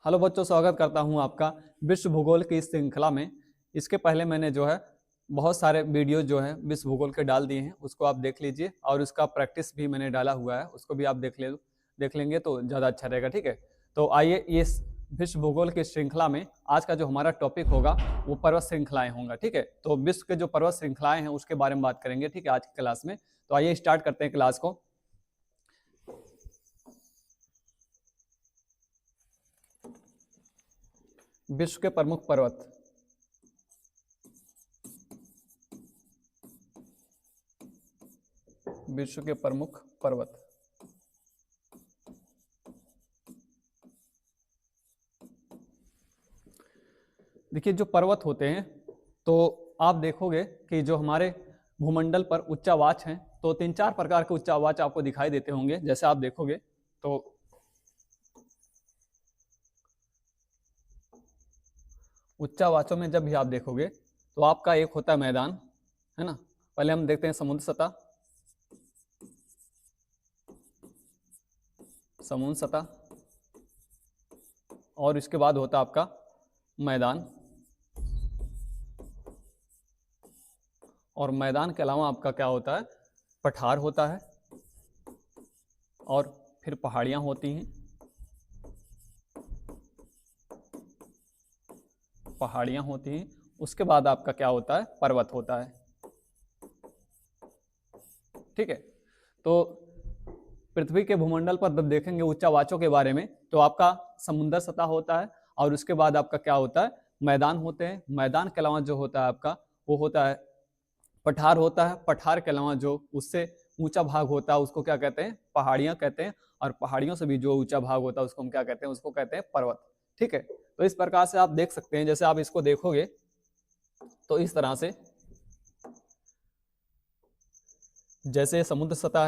Hello बच्चों, स्वागत करता हूं आपका विश्व भूगोल की इस श्रृंखला में। इसके पहले मैंने जो है बहुत सारे वीडियो जो है विश्व भूगोल के डाल दिए हैं, उसको आप देख लीजिए और उसका प्रैक्टिस भी मैंने डाला हुआ है, उसको भी आप देख लेंगे तो ज़्यादा अच्छा रहेगा। ठीक है, तो आइए इस विश्व भूगोल की श्रृंखला में आज का जो हमारा टॉपिक होगा वो पर्वत श्रृंखलाएं होंगे। ठीक है, तो विश्व के जो पर्वत श्रृंखलाएं हैं उसके बारे में बात करेंगे। ठीक है, आज की क्लास में। तो आइए स्टार्ट करते हैं क्लास को। विश्व के प्रमुख पर्वत। विश्व के प्रमुख पर्वत। देखिए, जो पर्वत होते हैं तो आप देखोगे कि जो हमारे भूमंडल पर उच्चावाच हैं तो 3-4 प्रकार के उच्चावाच आपको दिखाई देते होंगे। जैसे आप देखोगे तो उच्चावाचों में जब भी आप देखोगे तो आपका एक होता है मैदान, है ना। पहले हम देखते हैं समुद्र सतह। समुद्र सतह और इसके बाद होता है आपका मैदान, और मैदान के अलावा आपका क्या होता है, पठार होता है, और फिर पहाड़ियां होती हैं। पहाड़ियां होती हैं, उसके बाद आपका क्या होता है, पर्वत होता है। ठीक है, तो पृथ्वी के भूमंडल पर जब देखेंगे उच्चावाचों के बारे में तो आपका समुद्र सतह होता है, और उसके बाद आपका क्या होता है, मैदान होते हैं। मैदान के अलावा जो होता है आपका वो होता है पठार होता है। पठार के अलावा जो उससे ऊंचा भाग होता है उसको क्या कहते हैं, पहाड़ियां कहते हैं। और पहाड़ियों से भी जो ऊंचा भाग होता है उसको हम क्या कहते हैं, उसको कहते हैं पर्वत। ठीक है, तो इस प्रकार से आप देख सकते हैं। जैसे आप इसको देखोगे तो इस तरह से, जैसे समुद्र सतह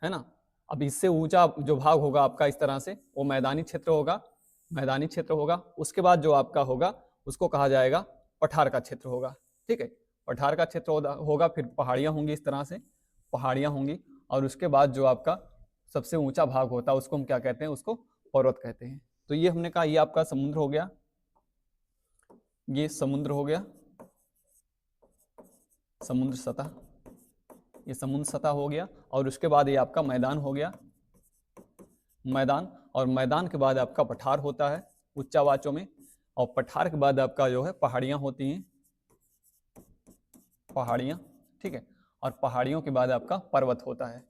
है ना। अब इससे ऊंचा जो भाग होगा आपका इस तरह से वो मैदानी क्षेत्र होगा। मैदानी क्षेत्र होगा, उसके बाद जो आपका होगा उसको कहा जाएगा पठार का क्षेत्र होगा। ठीक है, पठार का क्षेत्र होगा, फिर पहाड़ियां होंगी इस तरह से, पहाड़ियां होंगी, और उसके बाद जो आपका सबसे ऊंचा भाग होता है उसको हम क्या कहते हैं, उसको पर्वत कहते हैं। तो ये हमने कहा, ये आपका समुद्र हो गया, ये समुद्र हो गया, समुद्र सतह, ये समुद्र सतह हो गया, और उसके बाद ये आपका मैदान हो गया, मैदान। और मैदान के बाद आपका पठार होता है उच्चावाचों में, और पठार के बाद आपका जो है पहाड़ियां होती हैं, पहाड़ियां। ठीक है, और पहाड़ियों के बाद आपका पर्वत होता है।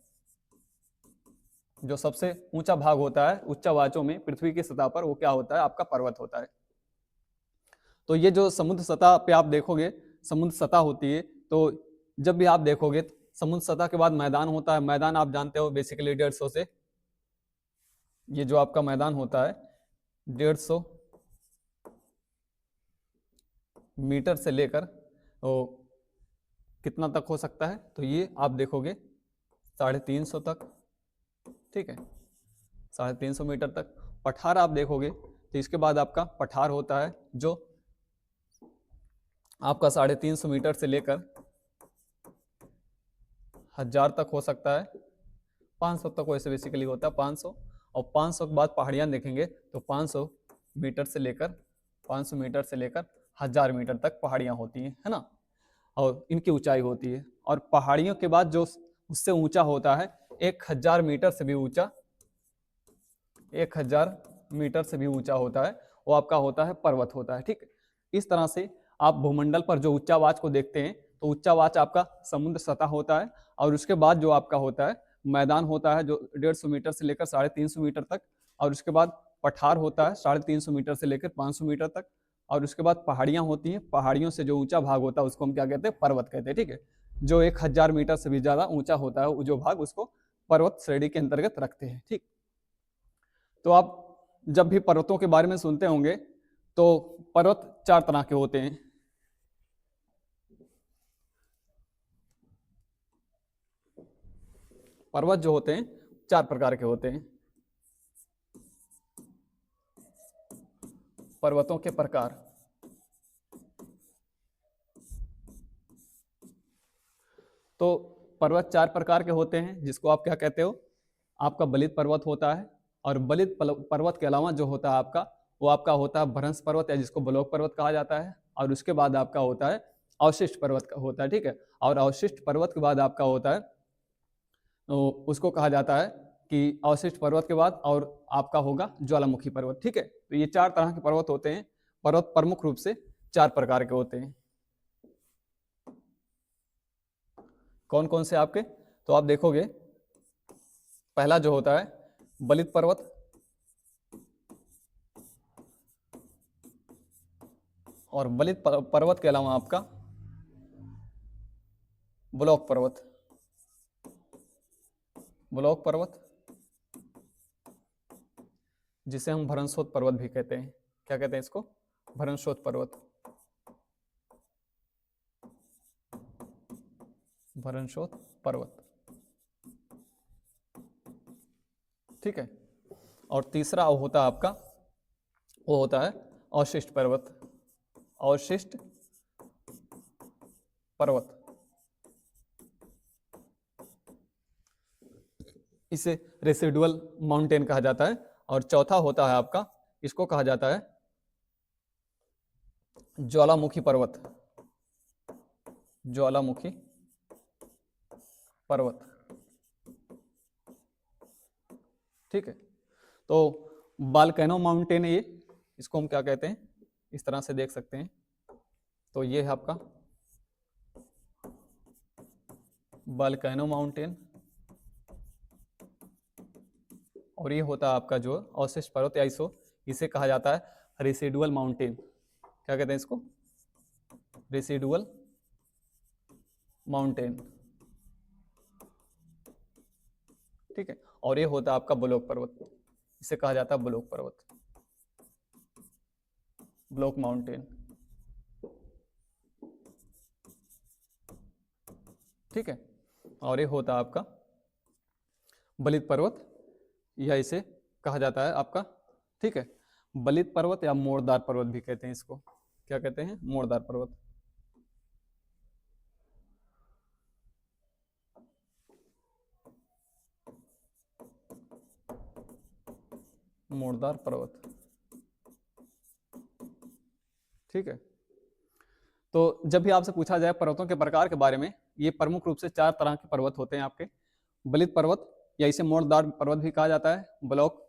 जो सबसे ऊंचा भाग होता है उच्चावाचों में पृथ्वी की सतह पर वो क्या होता है, आपका पर्वत होता है। तो ये जो समुद्र सतह पे आप देखोगे, समुद्र सतह होती है, तो जब भी आप देखोगे समुद्र सतह के बाद मैदान होता है। मैदान आप जानते हो बेसिकली 150 से, ये जो आपका मैदान होता है 150 मीटर से लेकर तो कितना तक हो सकता है, तो ये आप देखोगे 350 तक। ठीक है, 350 मीटर तक। पठार आप देखोगे तो इसके बाद आपका पठार होता है जो आपका 350 मीटर से लेकर 1000 तक हो सकता है। 500 तक वैसे बेसिकली होता है, 500। और 500 के बाद पहाड़ियां देखेंगे तो 500 मीटर से लेकर 500 मीटर से लेकर 1000 मीटर तक पहाड़ियां होती हैं, है ना। और इनकी ऊंचाई होती है, और पहाड़ियों के बाद जो उससे ऊंचा होता है 1000 मीटर से भी ऊंचा, 1000 मीटर से भी ऊंचा होता है, वो आपका होता है पर्वत होता है। ठीक है, इस तरह से आप भूमंडल पर जो उच्चावाच को देखते हैं तो उच्चावाच आपका समुद्र सतह होता है, और उसके बाद जो आपका होता है मैदान होता है जो 150 मीटर से लेकर 350 मीटर तक, और उसके बाद पठार होता है 350 मीटर से लेकर 500 मीटर तक, और उसके बाद पहाड़ियां होती हैं। पहाड़ियों से जो ऊंचा भाग होता है उसको हम क्या कहते हैं, पर्वत कहते हैं। ठीक है, जो 1000 मीटर से भी ज्यादा ऊंचा होता है जो भाग, उसको पर्वत श्रेणी के अंतर्गत रखते हैं। ठीक, तो आप जब भी पर्वतों के बारे में सुनते होंगे तो पर्वत 4 तरह के होते हैं। पर्वत जो होते हैं 4 प्रकार के होते हैं। पर्वतों के प्रकार। तो पर्वत 4 प्रकार के होते हैं, जिसको आप क्या कहते हो, आपका बलित पर्वत होता है, और बलित पर्वत के अलावा जो होता है आपका वो आपका होता है भ्रंश पर्वत या जिसको ब्लॉक पर्वत कहा जाता है, और उसके बाद आपका होता है अवशिष्ट पर्वत का होता है, ठीक है। और अवशिष्ट पर्वत के बाद आपका होता है तो उसको कहा जाता है कि अवशिष्ट पर्वत के बाद और आपका होगा ज्वालामुखी पर्वत, ठीक है। तो ये 4 तरह के पर्वत होते हैं। पर्वत प्रमुख रूप से 4 प्रकार के होते हैं। कौन कौन से आपके, तो आप देखोगे पहला जो होता है बलित पर्वत, और बलित पर्वत के अलावा आपका ब्लॉक पर्वत, ब्लॉक पर्वत जिसे हम भ्रंशोत पर्वत भी कहते हैं। क्या कहते हैं इसको? भ्रंशोत पर्वत, भ्रंशोत पर्वत, ठीक है। और तीसरा होता है आपका, वो होता है अवशिष्ट पर्वत, अवशिष्ट पर्वत, इसे रेसिडुअल माउंटेन कहा जाता है। और चौथा होता है आपका, इसको कहा जाता है ज्वालामुखी पर्वत, ज्वालामुखी पर्वत, ठीक है। तो बालकैनो माउंटेन है ये, इसको हम क्या कहते हैं, इस तरह से देख सकते हैं। तो ये है आपका बालकैनो माउंटेन, और ये होता है आपका जो अवशिष्ट पर्वत या इसे कहा जाता है रेसिडुअल माउंटेन। क्या कहते हैं इसको? रेसिडुअल माउंटेन, ठीक है। और ये होता है आपका ब्लॉक पर्वत, इसे कहा जाता है ब्लॉक पर्वत, ब्लॉक माउंटेन, ठीक है। और ये होता है आपका बलित पर्वत, या इसे कहा जाता है आपका, ठीक है, बलित पर्वत या मोड़दार पर्वत भी कहते हैं इसको। क्या कहते हैं? मोड़दार पर्वत, मोड़दार पर्वत, ठीक है। तो जब भी आपसे पूछा जाए पर्वतों के प्रकार के बारे में, ये प्रमुख रूप से 4 तरह के पर्वत होते हैं आपके। बलित पर्वत या इसे मोड़दार पर्वत भी कहा जाता है, ब्लॉक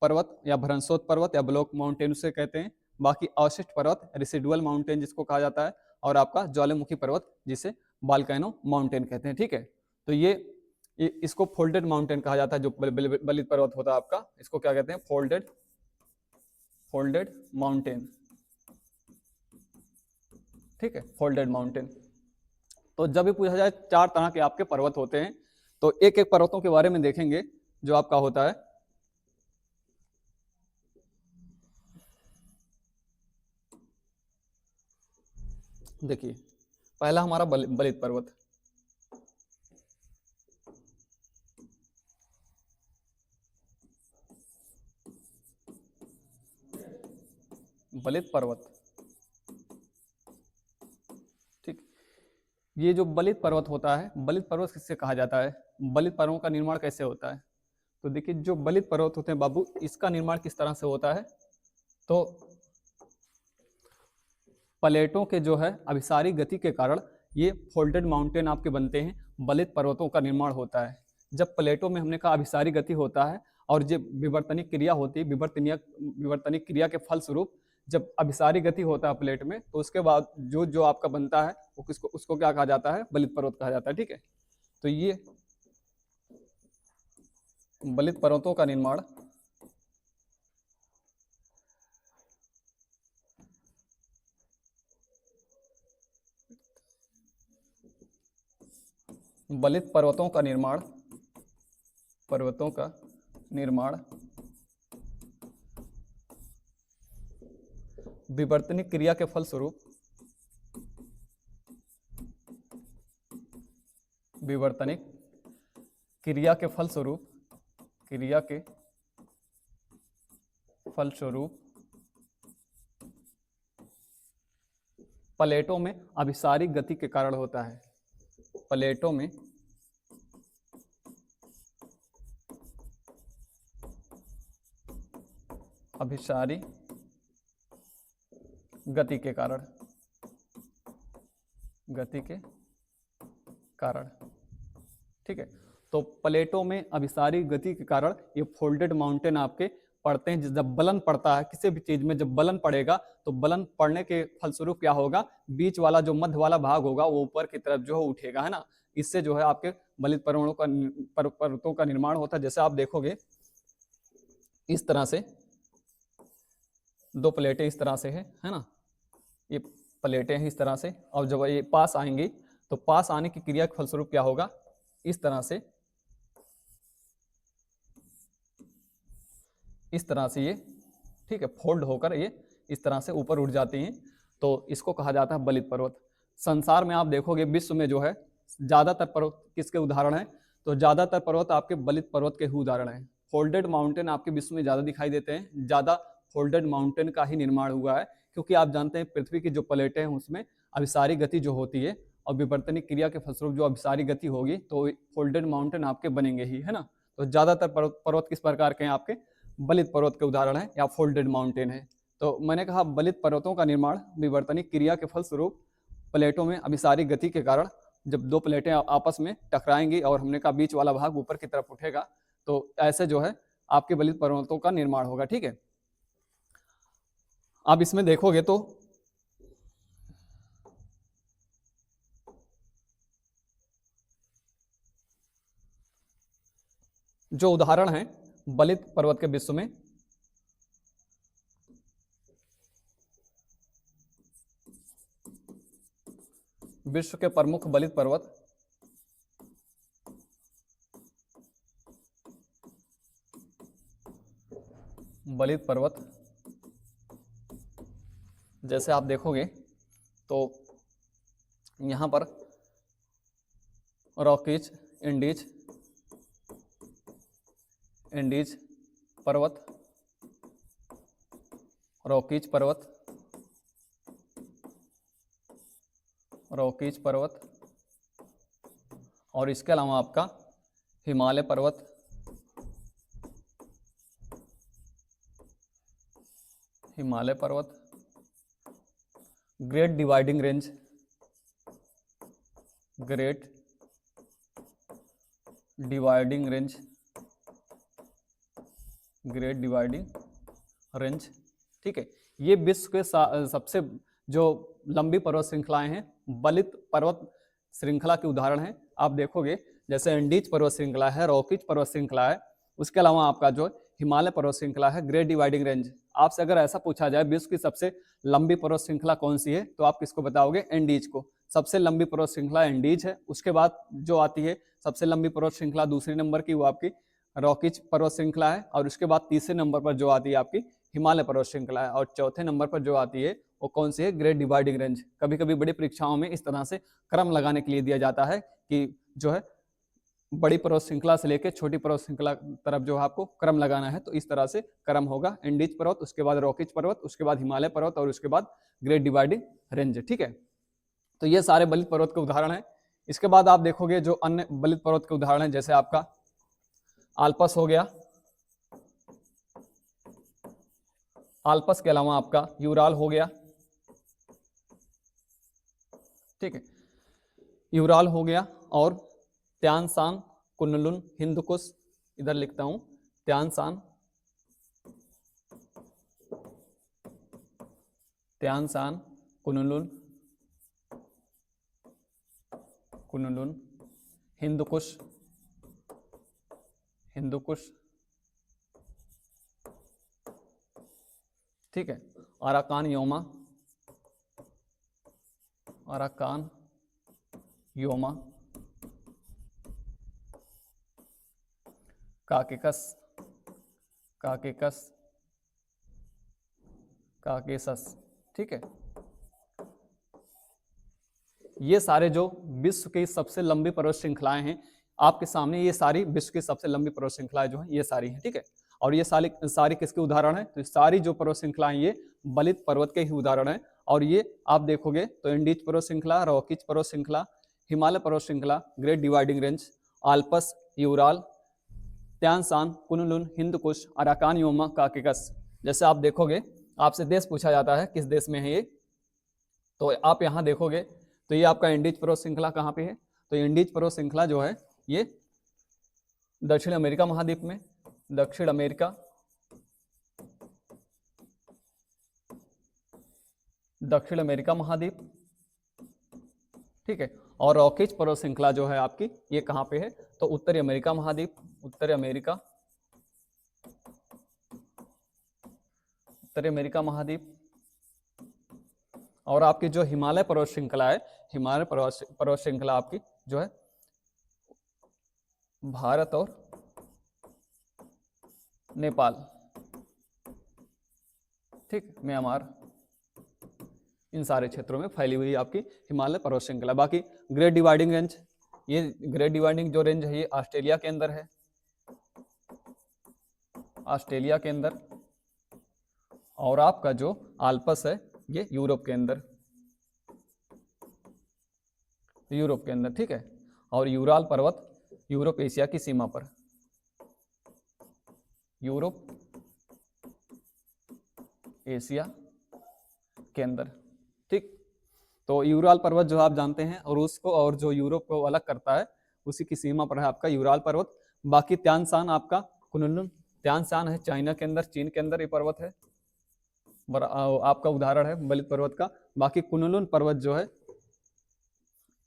पर्वत या भ्रंशोत पर्वत या ब्लॉक माउंटेन उसे कहते हैं। बाकी अवशिष्ट पर्वत रेसिडुअल माउंटेन जिसको कहा जाता है, और आपका ज्वालामुखी पर्वत जिसे बालकैनो माउंटेन कहते हैं, ठीक है। तो ये इसको फोल्डेड माउंटेन कहा जाता है, जो बलित पर्वत होता है आपका, इसको क्या कहते हैं? फोल्डेड माउंटेन, ठीक है, फोल्डेड माउंटेन। तो जब भी पूछा जाए 4 तरह के आपके पर्वत होते हैं, तो एक एक पर्वतों के बारे में देखेंगे। जो आपका होता है देखिए, पहला हमारा बलित पर्वत, बलित पर्वत, ठीक। ये जो बलित पर्वत होता है, बलित पर्वत किससे कहा जाता है? बलित पर्वतों का निर्माण कैसे होता है? तो देखिए, जो बलित पर्वत होते हैं बाबू, इसका निर्माण किस तरह से होता है? तो प्लेटों के जो है अभिसारी गति के कारण ये फोल्डेड माउंटेन आपके बनते हैं, बलित पर्वतों का निर्माण होता है। जब प्लेटों में हमने कहा अभिसारी गति होता है, और जब विवर्तनिक क्रिया होती है, विवर्तनिक क्रिया के फलस्वरूप जब अभिसारी गति होता है प्लेट में, तो उसके बाद जो जो आपका बनता है वो उसको क्या कहा जाता है? बलित पर्वत कहा जाता है, ठीक है। तो ये बलित पर्वतों का निर्माण बलित पर्वतों का निर्माण विवर्तनिक क्रिया के फलस्वरूप विवर्तनिक क्रिया के फलस्वरूप प्लेटों में अभिसारी गति के कारण होता है। प्लेटों में अभिसारी गति के कारण, गति के कारण, ठीक है। तो प्लेटों में अभिसारी गति के कारण ये फोल्डेड माउंटेन आपके पड़ते हैं। जब बलन पड़ता है किसी भी चीज में, जब बलन पड़ेगा तो बलन पड़ने के फलस्वरूप क्या होगा, बीच वाला जो मध्य वाला भाग होगा वो ऊपर की तरफ जो है उठेगा, है ना। इससे जो है आपके बलित पर्वतों का निर्माण होता है। जैसे आप देखोगे इस तरह से दो प्लेटें इस तरह से है ना, ये प्लेटें हैं इस तरह से, और जब ये पास आएंगी तो पास आने की क्रिया के फलस्वरूप क्या होगा, इस तरह से ये, ठीक है, फोल्ड होकर ये इस तरह से ऊपर उठ जाती हैं। तो इसको कहा जाता है बलित पर्वत। संसार में आप देखोगे विश्व में जो है ज्यादातर पर्वत किसके उदाहरण हैं, तो ज्यादातर पर्वत आपके बलित पर्वत के ही उदाहरण हैं। फोल्डेड माउंटेन आपके विश्व में ज्यादा दिखाई देते हैं, ज्यादा फोल्डेड माउंटेन का ही निर्माण हुआ है, क्योंकि आप जानते हैं पृथ्वी की जो प्लेटें हैं उसमें अभिसारी गति जो होती है और विवर्तनिक क्रिया के फलस्वरूप जो अभिसारी गति होगी तो फोल्डेड माउंटेन आपके बनेंगे ही, है ना। तो ज्यादातर पर्वत किस प्रकार के हैं, आपके बलित पर्वत के उदाहरण है या फोल्डेड माउंटेन है। तो मैंने कहा बलित पर्वतों का निर्माण विवर्तनिक क्रिया के फलस्वरूप प्लेटों में अभिसारी गति के कारण, जब दो प्लेटें आपस में टकराएंगी और हमने कहा बीच वाला भाग ऊपर की तरफ उठेगा, तो ऐसे जो है आपके बलित पर्वतों का निर्माण होगा, ठीक है। आप इसमें देखोगे तो जो उदाहरण है बलित पर्वत के विश्व में, विश्व के प्रमुख बलित पर्वत जैसे आप देखोगे तो यहां पर रॉकीज इंडीज पर्वत, रॉकीज पर्वत, और इसके अलावा आपका हिमालय पर्वत, ग्रेट डिवाइडिंग रेंज, ठीक है। ये विश्व के सबसे जो लंबी पर्वत श्रृंखलाएं हैं बलित पर्वत श्रृंखला के उदाहरण हैं। आप देखोगे जैसे एंडीज पर्वत श्रृंखला है, रॉकीज पर्वत श्रृंखला है, उसके अलावा आपका जो हिमालय पर्वत श्रृंखला है, ग्रेट डिवाइडिंग रेंज। आपसे अगर ऐसा पूछा जाए विश्व की सबसे लंबी पर्वत श्रृंखला कौन सी है, तो आप किसको बताओगे, एंडीज को। सबसे लंबी पर्वत श्रृंखला एंडीज है। उसके बाद जो आती है सबसे लंबी पर्वत श्रृंखला दूसरे नंबर की वो आपकी रॉकीज पर्वत श्रृंखला है, और उसके बाद तीसरे नंबर पर जो आती है आपकी हिमालय पर्वत श्रृंखला है, और चौथे नंबर पर जो आती है वो कौन सी है, ग्रेट डिवाइडिंग रेंज। कभी कभी बड़ी परीक्षाओं में इस तरह से क्रम लगाने के लिए दिया जाता है कि जो है बड़ी पर्वत श्रृंखला से लेकर छोटी पर्वत श्रृंखला तरफ जो है आपको क्रम लगाना है, तो इस तरह से क्रम होगा, एंडीज पर्वत, उसके बाद रॉकीज पर्वत, उसके बाद हिमालय पर्वत, और उसके बाद ग्रेट डिवाइडिंग रेंज, ठीक है। तो ये सारे बलित पर्वत के उदाहरण हैं। इसके बाद आप देखोगे जो अन्य बलित पर्वत के उदाहरण हैं, जैसे आपका आल्पस हो गया, आल्पस के अलावा आपका यूराल हो गया, ठीक है, यूराल हो गया, और त्यान सांग, कुनलुन, हिंदकुश, इधर लिखता हूं त्यान सांग, कुनलुन, हिंदकुश, ठीक है, अराकान योमा, काकेसस, ठीक है। ये सारे जो विश्व की सबसे लंबी पर्वत श्रृंखलाएं हैं आपके सामने, ये सारी विश्व की सबसे लंबी पर्वत श्रृंखलाएं जो हैं ये सारी हैं, ठीक है। और ये सारी किसके उदाहरण हैं, तो सारी जो पर्वत श्रृंखलाएं ये बलित पर्वत के ही उदाहरण हैं। और ये आप देखोगे तो एंडीज पर्वत श्रृंखला, रॉकीज पर्वत श्रृंखला, हिमालय पर्वत श्रृंखला, great dividing range, Alps, Ural, त्यान सांग, Kunlun, Hindu Kush, Arakan Yoma, Caucasus. जैसे आप देखोगे आपसे देश पूछा जाता है किस देश में है ये, तो आप यहाँ देखोगे तो ये आपका इंडीज पर्वत श्रृंखला कहाँ पे है, तो इंडीज पर्वत श्रृंखला जो है ये दक्षिण अमेरिका महाद्वीप में, दक्षिण अमेरिका, दक्षिण अमेरिका महाद्वीप, ठीक है। और रॉकीज पर्वत श्रृंखला जो है आपकी ये कहाँ पे है, तो उत्तरी अमेरिका महाद्वीप, उत्तरी अमेरिका, उत्तरी अमेरिका महाद्वीप। और आपकी जो हिमालय पर्वत श्रृंखला है, हिमालय पर्वत श्रृंखला आपकी जो है भारत और नेपाल, ठीक, म्यांमार, इन सारे क्षेत्रों में फैली हुई आपकी हिमालय पर्वत श्रृंखला। बाकी ग्रेट डिवाइडिंग रेंज, ये ग्रेट डिवाइडिंग जो रेंज है ये ऑस्ट्रेलिया के अंदर है, ऑस्ट्रेलिया के अंदर। और आपका जो आल्पस है ये यूरोप के अंदर, यूरोप के अंदर, ठीक है। और यूराल पर्वत यूरोप एशिया की सीमा पर, यूरोप एशिया के अंदर, ठीक। तो यूराल पर्वत जो आप जानते हैं और उसको और जो यूरोप को अलग करता है उसी की सीमा पर है आपका यूराल पर्वत। बाकी त्यानसान आपका कुनलुन, त्यानसान है चाइना के अंदर, चीन के अंदर ये पर्वत है, आपका उदाहरण है बलित पर्वत का। बाकी कुनलुन पर्वत जो है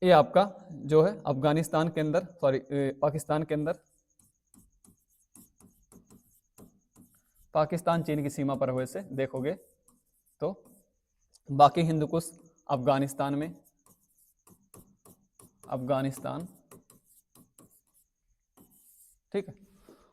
ये आपका जो है अफगानिस्तान के अंदर, सॉरी पाकिस्तान के अंदर, पाकिस्तान चीन की सीमा पर हुए से देखोगे तो। बाकी हिंदुकुश अफगानिस्तान में, अफगानिस्तान, ठीक है।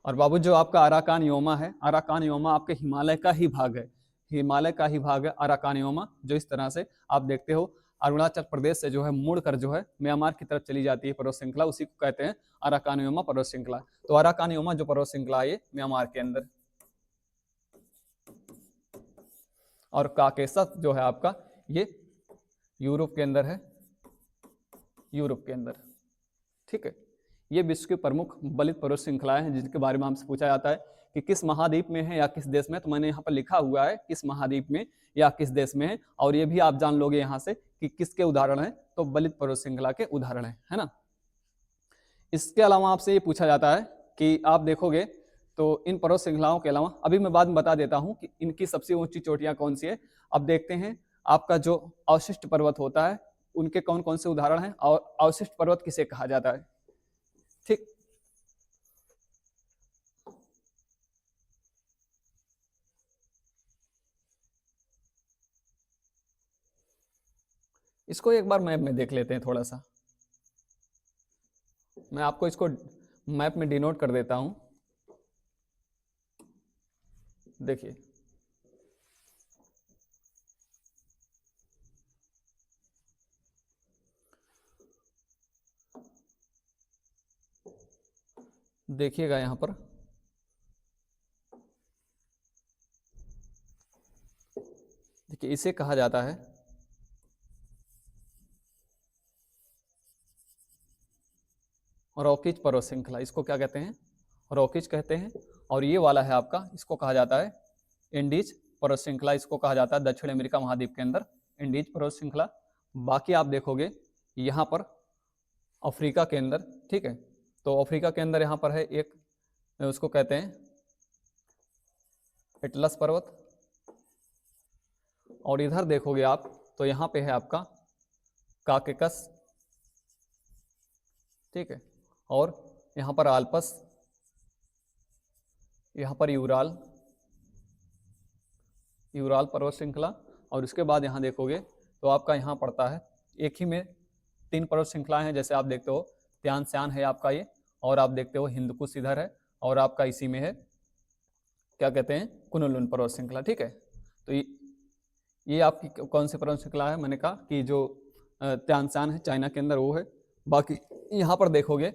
और बाबू जो आपका अराकान योमा है, अराकान योमा आपके हिमालय का ही भाग है, हिमालय का ही भाग है अराकान योमा, जो इस तरह से आप देखते हो अरुणाचल प्रदेश से जो है मुड़कर जो है म्यांमार की तरफ चली जाती है पर्वत श्रृंखला, उसी को कहते हैं अराकान योमा पर्वत श्रृंखला। तो अराकान योमा जो पर्वत श्रृंखला है ये म्यांमार के अंदर। और काकेशस जो है आपका ये यूरोप के अंदर है, यूरोप के अंदर, ठीक है। ये विश्व की प्रमुख बलित पर्वत श्रृंखलाएं हैं जिनके बारे में हमसे पूछा जाता है कि किस महाद्वीप में है या किस देश में, तो मैंने यहाँ पर लिखा हुआ है किस महाद्वीप में या किस देश में है। और ये भी आप जान लोगे यहाँ से कि किसके उदाहरण है, तो बलित पर्वत श्रृंखला के उदाहरण है ना। इसके अलावा आपसे ये पूछा जाता है कि आप देखोगे तो इन पर्वत श्रृंखलाओं के अलावा अभी मैं बाद में बता देता हूँ कि इनकी सबसे ऊंची चोटियां कौन सी है। अब देखते हैं आपका जो अवशिष्ट पर्वत होता है उनके कौन कौन से उदाहरण हैं और अवशिष्ट पर्वत किसे कहा जाता है, ठीक। इसको एक बार मैप में देख लेते हैं थोड़ा सा, मैं आपको इसको मैप में डिनोट कर देता हूं। देखिए देखिएगा यहां पर, देखिए इसे कहा जाता है रॉकीज पर्वत श्रृंखला, इसको क्या कहते हैं, रॉकीज कहते हैं। और ये वाला है आपका, इसको कहा जाता है इंडीज पर्वत श्रृंखला, इसको कहा जाता है दक्षिण अमेरिका महाद्वीप के अंदर इंडीज पर्वत श्रृंखला। बाकी आप देखोगे यहाँ पर अफ्रीका के अंदर, ठीक है। तो अफ्रीका के अंदर यहाँ पर है एक, उसको कहते हैं एटलस पर्वत। और इधर देखोगे आप तो यहाँ पे है आपका काकेकस, ठीक है। और यहाँ पर आल्पस, यहाँ पर यूराल, यूराल पर्वत श्रृंखला। और उसके बाद यहाँ देखोगे तो आपका यहाँ पड़ता है एक ही में 3 पर्वत श्रृंखलाएं हैं, जैसे आप देखते हो त्यान श्यान है आपका ये, और आप देखते हो हिंदकुश इधर है, और आपका इसी में है क्या कहते हैं कुनलुन पर्वत श्रृंखला, ठीक है। तो ये आपकी कौन सी पर्वत श्रृंखला है, मैंने कहा कि जो त्यान श्यान है चाइना के अंदर वो है। बाकी यहाँ पर देखोगे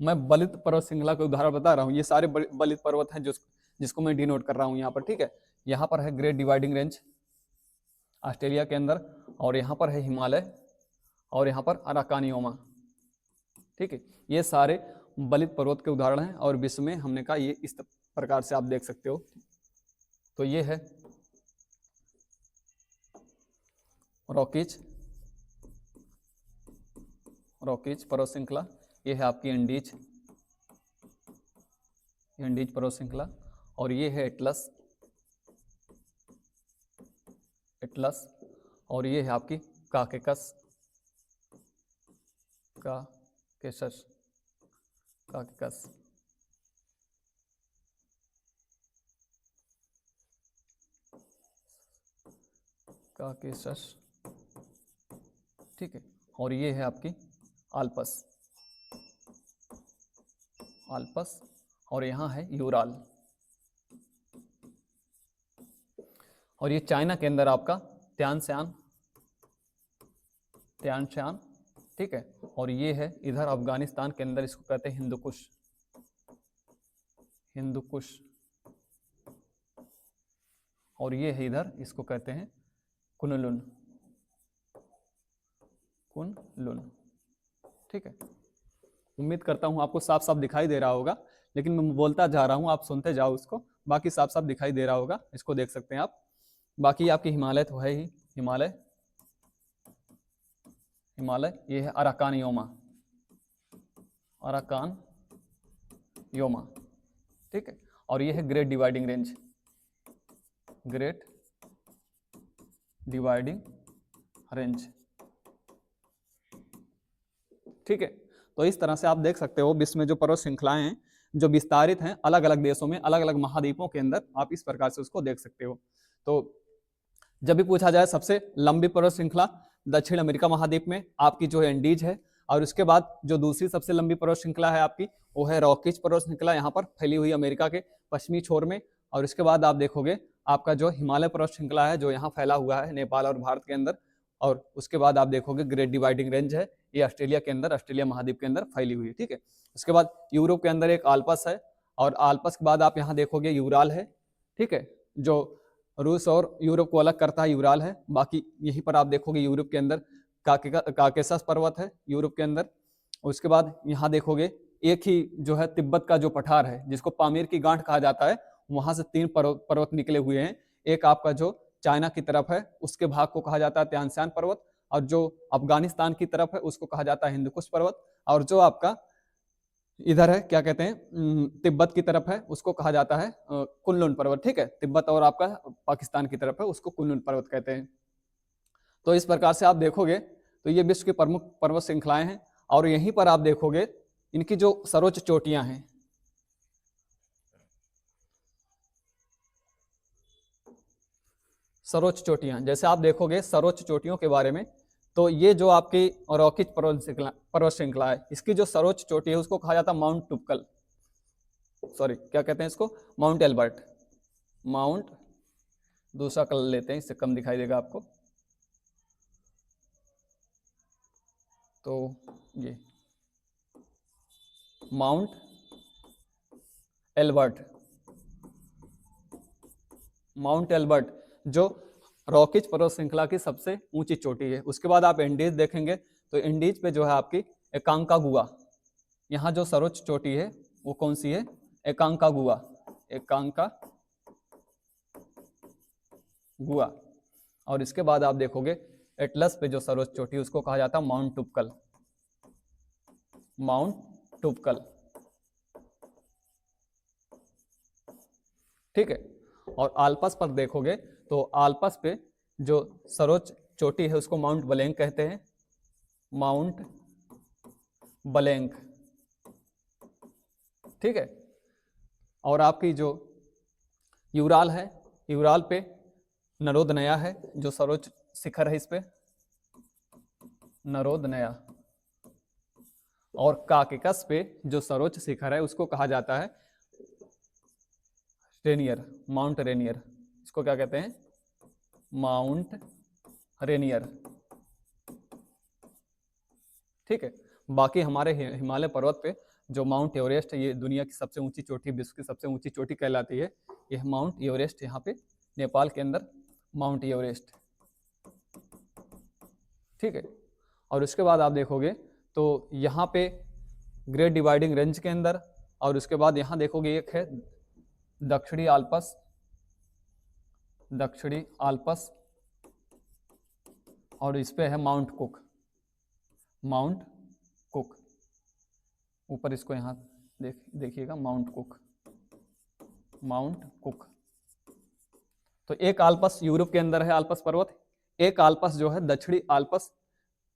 मैं बलित पर्वत श्रृंखला के उदाहरण बता रहा हूँ, ये सारे बलित पर्वत हैं जिसको मैं डिनोट कर रहा हूँ यहाँ पर, ठीक है। यहाँ पर है ग्रेट डिवाइडिंग रेंज ऑस्ट्रेलिया के अंदर, और यहाँ पर है हिमालय, और यहाँ पर अराकानियोमा, ठीक है। ये सारे बलित पर्वत के उदाहरण हैं और विश्व में हमने कहा ये इस प्रकार से आप देख सकते हो। तो ये है रॉकीज रॉकीज पर्वत श्रृंखला, ये है आपकी एंडीज पर्वत श्रृंखला, और ये है एटलस, और ये है आपकी काकेकस, काकेशस, ठीक है। और ये है आपकी आल्पस, और यहाँ है यूराल, और ये चाइना के अंदर आपका त्यान श्यान, ठीक है। और ये है इधर अफगानिस्तान के अंदर, इसको कहते हैं हिंदू कुश, और ये है इधर, इसको कहते हैं कुनलुन, ठीक है। उम्मीद करता हूँ आपको साफ साफ दिखाई दे रहा होगा, लेकिन मैं बोलता जा रहा हूँ, आप सुनते जाओ उसको, बाकी साफ साफ दिखाई दे रहा होगा, इसको देख सकते हैं आप। बाकी आपकी हिमालय तो है ही, हिमालय, ये है अराकान योमा, ठीक है। और ये है ग्रेट डिवाइडिंग रेंज, ठीक है। तो इस तरह से आप देख सकते हो विश्व में जो पर्वत श्रृंखलाएं हैं जो विस्तारित हैं अलग अलग देशों में, अलग अलग महाद्वीपों के अंदर, आप इस प्रकार से उसको देख सकते हो। तो जब भी पूछा जाए सबसे लंबी पर्वत श्रृंखला दक्षिण अमेरिका महाद्वीप में आपकी जो है एंडीज है, और उसके बाद जो दूसरी सबसे लंबी पर्वत श्रृंखला है आपकी वो है रॉकीज पर्वत श्रृंखला, यहाँ पर फैली हुई अमेरिका के पश्चिमी छोर में। और इसके बाद आप देखोगे आपका जो हिमालय पर्वत श्रृंखला है जो यहाँ फैला हुआ है नेपाल और भारत के अंदर, और उसके बाद आप देखोगे ग्रेट डिवाइडिंग रेंज है, ये ऑस्ट्रेलिया के अंदर, ऑस्ट्रेलिया महाद्वीप के अंदर फैली हुई है, ठीक है। उसके बाद यूरोप के अंदर एक आल्पस है, और आल्पस के बाद आप यहाँ देखोगे यूराल है, ठीक है, जो रूस और यूरोप को अलग करता है, यूराल है। बाकी यहीं पर आप देखोगे यूरोप के अंदर काकेशस पर्वत है यूरोप के अंदर। उसके बाद यहाँ देखोगे एक ही जो है तिब्बत का जो पठार है जिसको पामीर की गांठ कहा जाता है, वहां से 3 पर्वत निकले हुए हैं। एक आपका जो चाइना की तरफ है उसके भाग को कहा जाता है त्यान श्यान पर्वत, और जो अफगानिस्तान की तरफ है उसको कहा जाता है हिंदुकुश पर्वत, और जो आपका इधर है क्या कहते हैं तिब्बत की तरफ है उसको कहा जाता है कुनलुन पर्वत, ठीक है। तिब्बत और आपका पाकिस्तान की तरफ है उसको कुनलुन पर्वत कहते हैं। तो इस प्रकार से आप देखोगे तो ये विश्व की प्रमुख पर्वत श्रृंखलाएं हैं, और यहीं पर आप देखोगे इनकी जो सर्वोच्च चोटियां हैं, सर्वोच्च चोटियां, जैसे आप देखोगे सर्वोच्च चोटियों के बारे में, तो ये जो आपकी रॉकीज पर्वत श्रृंखला है इसकी जो सर्वोच्च चोटी है उसको कहा जाता है माउंट टुपकल, सॉरी क्या कहते हैं इसको, माउंट एल्बर्ट, दूसरा कलर लेते हैं इससे कम दिखाई देगा आपको, तो ये माउंट एल्बर्ट जो रॉकीज पर्वत श्रृंखला की सबसे ऊंची चोटी है। उसके बाद आप एंडीज देखेंगे तो एंडीज पे जो है आपकी एकांकागुआ, यहाँ जो सर्वोच्च चोटी है वो कौन सी है, एकांकागुआ, और इसके बाद आप देखोगे एटलस पे जो सर्वोच्च चोटी है उसको कहा जाता है माउंट टुपकल, ठीक है। और आल्पस पर देखोगे तो आल्पस पे जो सर्वोच्च चोटी है उसको माउंट ब्लैंक कहते हैं, ठीक है। और आपकी जो यूराल है, यूराल पे नरोदनया है जो सर्वोच्च शिखर है, इस पे नरोदनया, और काकेकस पे जो सर्वोच्च शिखर है उसको कहा जाता है माउंट रेनियर, इसको क्या कहते हैं, माउंट रेनियर, ठीक है। बाकी हमारे हिमालय पर्वत पे जो माउंट एवरेस्ट है ये दुनिया की सबसे ऊंची चोटी, विश्व की सबसे ऊंची चोटी कहलाती है, यह माउंट एवरेस्ट, यहाँ पे नेपाल के अंदर माउंट एवरेस्ट, ठीक है। और उसके बाद आप देखोगे तो यहाँ पे ग्रेट डिवाइडिंग रेंज के अंदर, और उसके बाद यहाँ देखोगे एक है दक्षिणी आल्पस, और इस पे है माउंट ऊपर इसको यहाँ देखिएगा, माउंट कुक, माउंट कुक। तो एक आल्पस यूरोप के अंदर है आल्पस पर्वत, एक आल्पस जो है दक्षिणी आल्पस,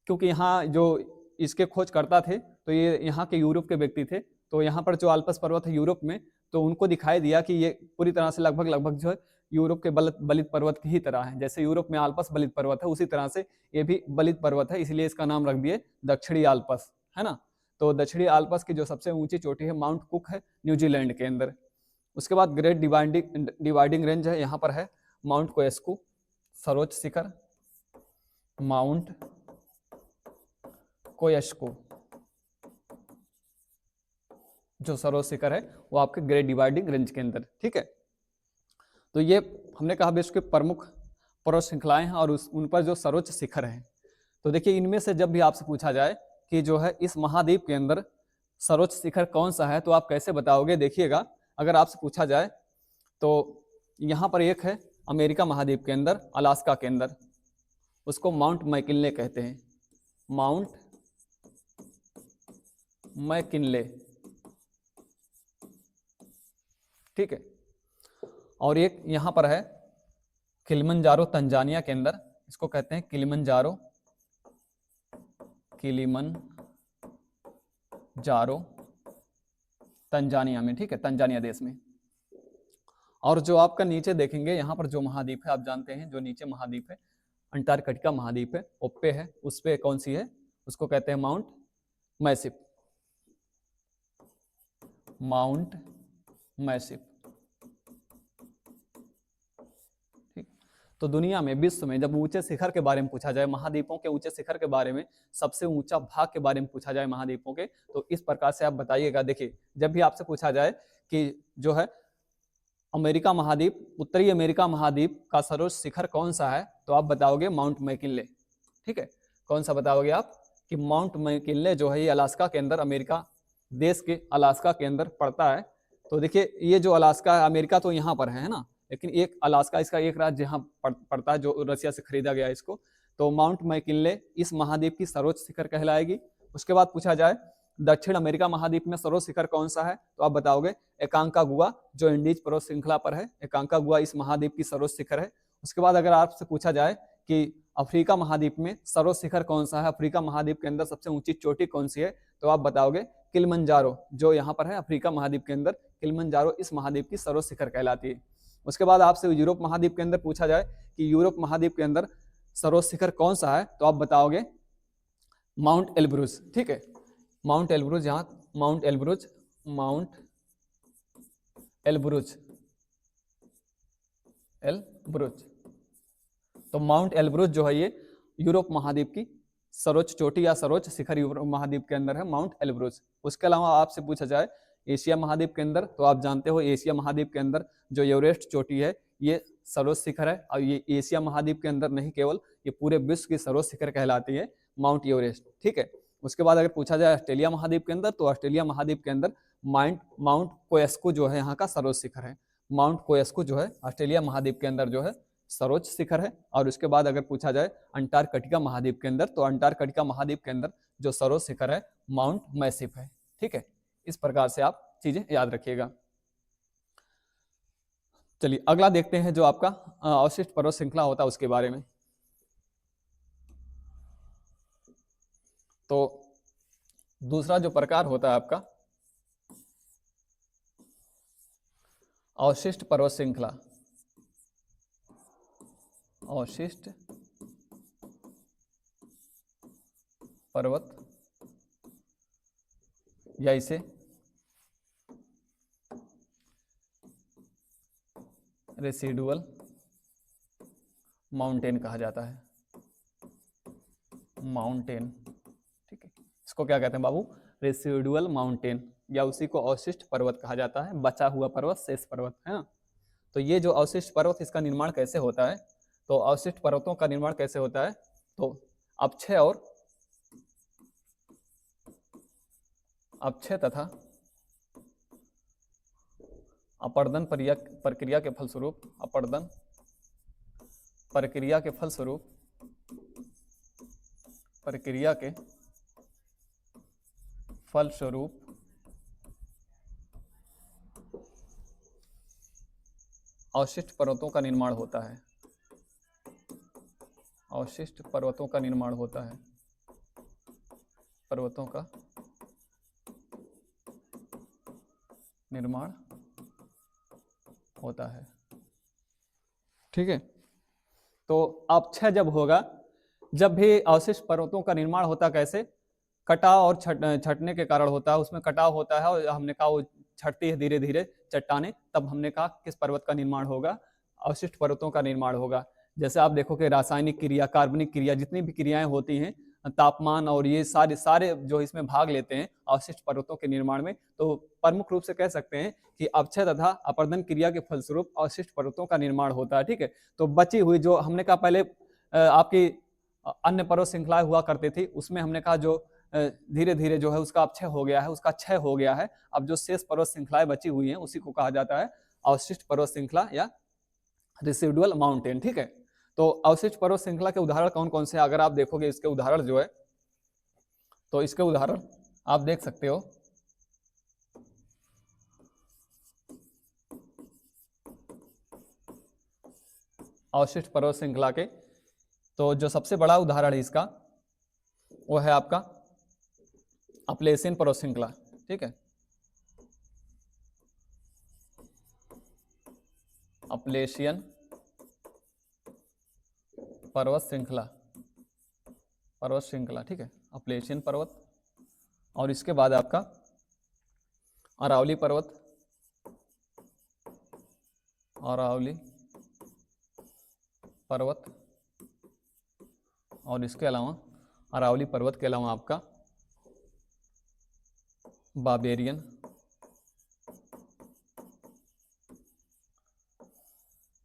क्योंकि यहाँ जो इसके खोज करता थे तो ये यहाँ के यूरोप के व्यक्ति थे, तो यहाँ पर जो आल्पस पर्वत है यूरोप में, तो उनको दिखाई दिया कि ये पूरी तरह से लगभग जो है यूरोप के बलित पर्वत की ही तरह है। जैसे यूरोप में आल्पस बलित पर्वत है, उसी तरह से ये भी बलित पर्वत है, इसलिए इसका नाम रख दिए दक्षिणी आल्पस, है ना। तो दक्षिणी आल्पस की जो सबसे ऊंची चोटी है माउंट कुक है, न्यूजीलैंड के अंदर। उसके बाद ग्रेट डिवाइडिंग रेंज है, यहाँ पर है माउंट कोएस्कू, सर्वोच्च शिखर माउंट कोएस्कू, जो सर्वोच्च शिखर है वो आपके ग्रेट डिवाइडिंग रेंज के अंदर, ठीक है। तो ये हमने कहा विश्व के प्रमुख पर्वत श्रृंखलाएं हैं और उन पर जो सर्वोच्च शिखर है। तो देखिए इनमें से जब भी आपसे पूछा जाए कि जो है इस महाद्वीप के अंदर सर्वोच्च शिखर कौन सा है, तो आप कैसे बताओगे। देखिएगा अगर आपसे पूछा जाए तो यहाँ पर एक है अमेरिका महाद्वीप के अंदर, अलास्का के अंदर, उसको माउंट मैकिनले कहते हैं, माउंट मैकिनले, ठीक है। और एक यहाँ पर है किलिमंजारो तंजानिया के अंदर, इसको कहते हैं किलिमंजारो, किलिमंजारो तंजानिया में, ठीक है, तंजानिया देश में। और जो आपका नीचे देखेंगे यहाँ पर जो महाद्वीप है, आप जानते हैं जो नीचे महाद्वीप है अंटार्कटिका महाद्वीप है, ओप्पे है, उस पे कौन सी है, उसको कहते हैं माउंट मैसिफ, माउंट मैसिफ, ठीक। तो दुनिया में, विश्व में जब ऊंचे शिखर के बारे में पूछा जाए, महाद्वीपों के ऊंचे शिखर के बारे में, सबसे ऊंचा भाग के बारे में पूछा जाए महाद्वीपों के, तो इस प्रकार से आप बताइएगा। देखिए जब भी आपसे पूछा जाए कि जो है अमेरिका महाद्वीप, उत्तरी अमेरिका महाद्वीप का सर्वोच्च शिखर कौन सा है, तो आप बताओगे माउंट मैकिनले, ठीक है। कौन सा बताओगे आप कि माउंट मैकिनले जो है ये अलास्का के अंदर, अमेरिका देश के अलास्का के अंदर पड़ता है। तो देखिए ये जो अलास्का है, अमेरिका तो यहाँ पर है ना, लेकिन एक अलास्का इसका एक राज्य यहाँ पड़ता है जो रसिया से खरीदा गया इसको। तो माउंट मैकिनले इस महाद्वीप की सर्वोच्च शिखर कहलाएगी। उसके बाद पूछा जाए दक्षिण अमेरिका महाद्वीप में सर्वोच्च शिखर कौन सा है, तो आप बताओगे एकांकागुआ, जो इंडीज पर्वत श्रृंखला पर है, एकांकागुआ इस महाद्वीप की सर्वोच्च शिखर है। उसके बाद अगर आपसे पूछा जाए कि अफ्रीका महाद्वीप में सर्वोच्च शिखर कौन सा है, अफ्रीका महाद्वीप के अंदर सबसे ऊंची चोटी कौन सी है, तो आप बताओगे किलिमंजारो, जो यहाँ पर है अफ्रीका महाद्वीप के अंदर, किलिमंजारो इस महाद्वीप की सर्वोच्च शिखर कहलाती है। उसके बाद आपसे यूरोप महाद्वीप के अंदर पूछा जाए कि यूरोप महाद्वीप के अंदर सर्वोच्च शिखर कौन सा है, तो आप बताओगे माउंट एल्ब्रूज, ठीक है, माउंट एल्ब्रूज, यहाँ mount Elburz, mount Elburz, Elburz. तो माउंट एल्ब्रूज जो है ये यूरोप महाद्वीप की सर्वोच्च चोटी या सर्वोच्च शिखर यूरोप महाद्वीप के अंदर है, माउंट एल्ब्रूज। उसके अलावा आपसे पूछा जाए एशिया महाद्वीप के अंदर, तो आप जानते हो एशिया महाद्वीप के अंदर जो एवरेस्ट चोटी है ये सर्वोच्च शिखर है, और ये एशिया महाद्वीप के अंदर नहीं केवल ये पूरे विश्व की सर्वोच्च शिखर कहलाती है, माउंट एवरेस्ट, ठीक है। उसके बाद अगर पूछा जाए ऑस्ट्रेलिया महाद्वीप के अंदर, तो ऑस्ट्रेलिया महाद्वीप के अंदर माउंट कोएस्कू जो है यहाँ का सर्वोच्च शिखर है, माउंट कोएस्कू जो है ऑस्ट्रेलिया महाद्वीप के अंदर जो है सर्वोच्च शिखर है। और उसके बाद अगर पूछा जाए अंटार्कटिका महाद्वीप के अंदर, तो अंटार्कटिका महाद्वीप के अंदर जो सर्वोच्च शिखर है माउंट मैसिफ है, ठीक है। इस प्रकार से आप चीजें याद रखिएगा। चलिए अगला देखते हैं जो आपका अवशिष्ट पर्वत श्रृंखला होता है उसके बारे में। तो दूसरा जो प्रकार होता है आपका अवशिष्ट पर्वत श्रृंखला, अवशिष्ट पर्वत या इसे रेसिडुअल माउंटेन कहा जाता है, माउंटेन, ठीक है। इसको क्या कहते हैं बाबू, रेसिडुअल माउंटेन, या उसी को अवशिष्ट पर्वत कहा जाता है, बचा हुआ पर्वत, शेष पर्वत, है ना। तो ये जो अवशिष्ट पर्वत, इसका निर्माण कैसे होता है, तो अवशिष्ट पर्वतों का निर्माण कैसे होता है, तो अपक्षय तथा अपर्दन प्रक्रिया के फलस्वरूप, अपर्दन प्रक्रिया के फलस्वरूप, अवशिष्ट पर्वतों का निर्माण होता है, अवशिष्ट पर्वतों का निर्माण होता है, पर्वतों का निर्माण होता है। ठीक है, तो अपक्षय जब होगा, जब भी अवशिष्ट पर्वतों का निर्माण होता कैसे, कटाव और छटने के कारण होता है, उसमें कटाव होता है और हमने कहा वो छटती है धीरे धीरे चट्टाने, तब हमने कहा किस पर्वत का निर्माण होगा, अवशिष्ट पर्वतों का निर्माण होगा। जैसे आप देखो कि रासायनिक क्रिया, कार्बनिक क्रिया, जितनी भी क्रियाएं होती हैं, तापमान और ये सारे सारे जो इसमें भाग लेते हैं अवशिष्ट पर्वतों के निर्माण में, तो प्रमुख रूप से कह सकते हैं कि अपक्षय तथा अपरदन क्रिया के फलस्वरूप अवशिष्ट पर्वतों का निर्माण होता है। ठीक है, तो बची हुई जो हमने कहा पहले आपकी अन्य पर्वत श्रृंखलाएं हुआ करती थी, उसमें हमने कहा जो धीरे धीरे जो है उसका अपक्षय हो गया है, उसका क्षय हो गया है। अब जो शेष पर्वत श्रृंखलाएं बची हुई हैं उसी को कहा जाता है अवशिष्ट पर्वत श्रृंखला या रेसिडुअल माउंटेन। ठीक है, तो अवशिष्ट पर्वत श्रृंखला के उदाहरण कौन कौन से हैं, अगर आप देखोगे इसके उदाहरण जो है, तो इसके उदाहरण आप देख सकते हो। अवशिष्ट पर्वत श्रृंखला के तो जो सबसे बड़ा उदाहरण है इसका वो है आपका अपलेशियन पर्वत श्रृंखला। ठीक है, अपलेशियन पर्वत श्रृंखला, पर्वत श्रृंखला। ठीक है, अपलेशियन पर्वत, और इसके बाद आपका अरावली पर्वत, अरावली पर्वत, और इसके अलावा अरावली पर्वत के अलावा आपका बाबेरियन,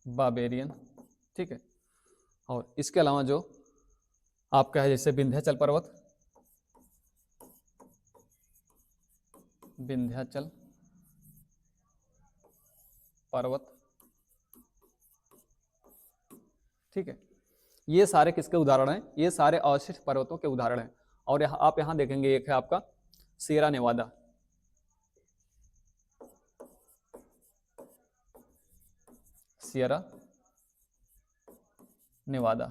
बाबेरियन। ठीक है, और इसके अलावा जो आपका है जैसे विंध्याचल पर्वत, विंध्याचल पर्वत। ठीक है, ये सारे किसके उदाहरण हैं, ये सारे अवशिष्ट पर्वतों के उदाहरण हैं। और आप यहां देखेंगे एक है आपका सियरा नेवादा, सियरा नेवादा।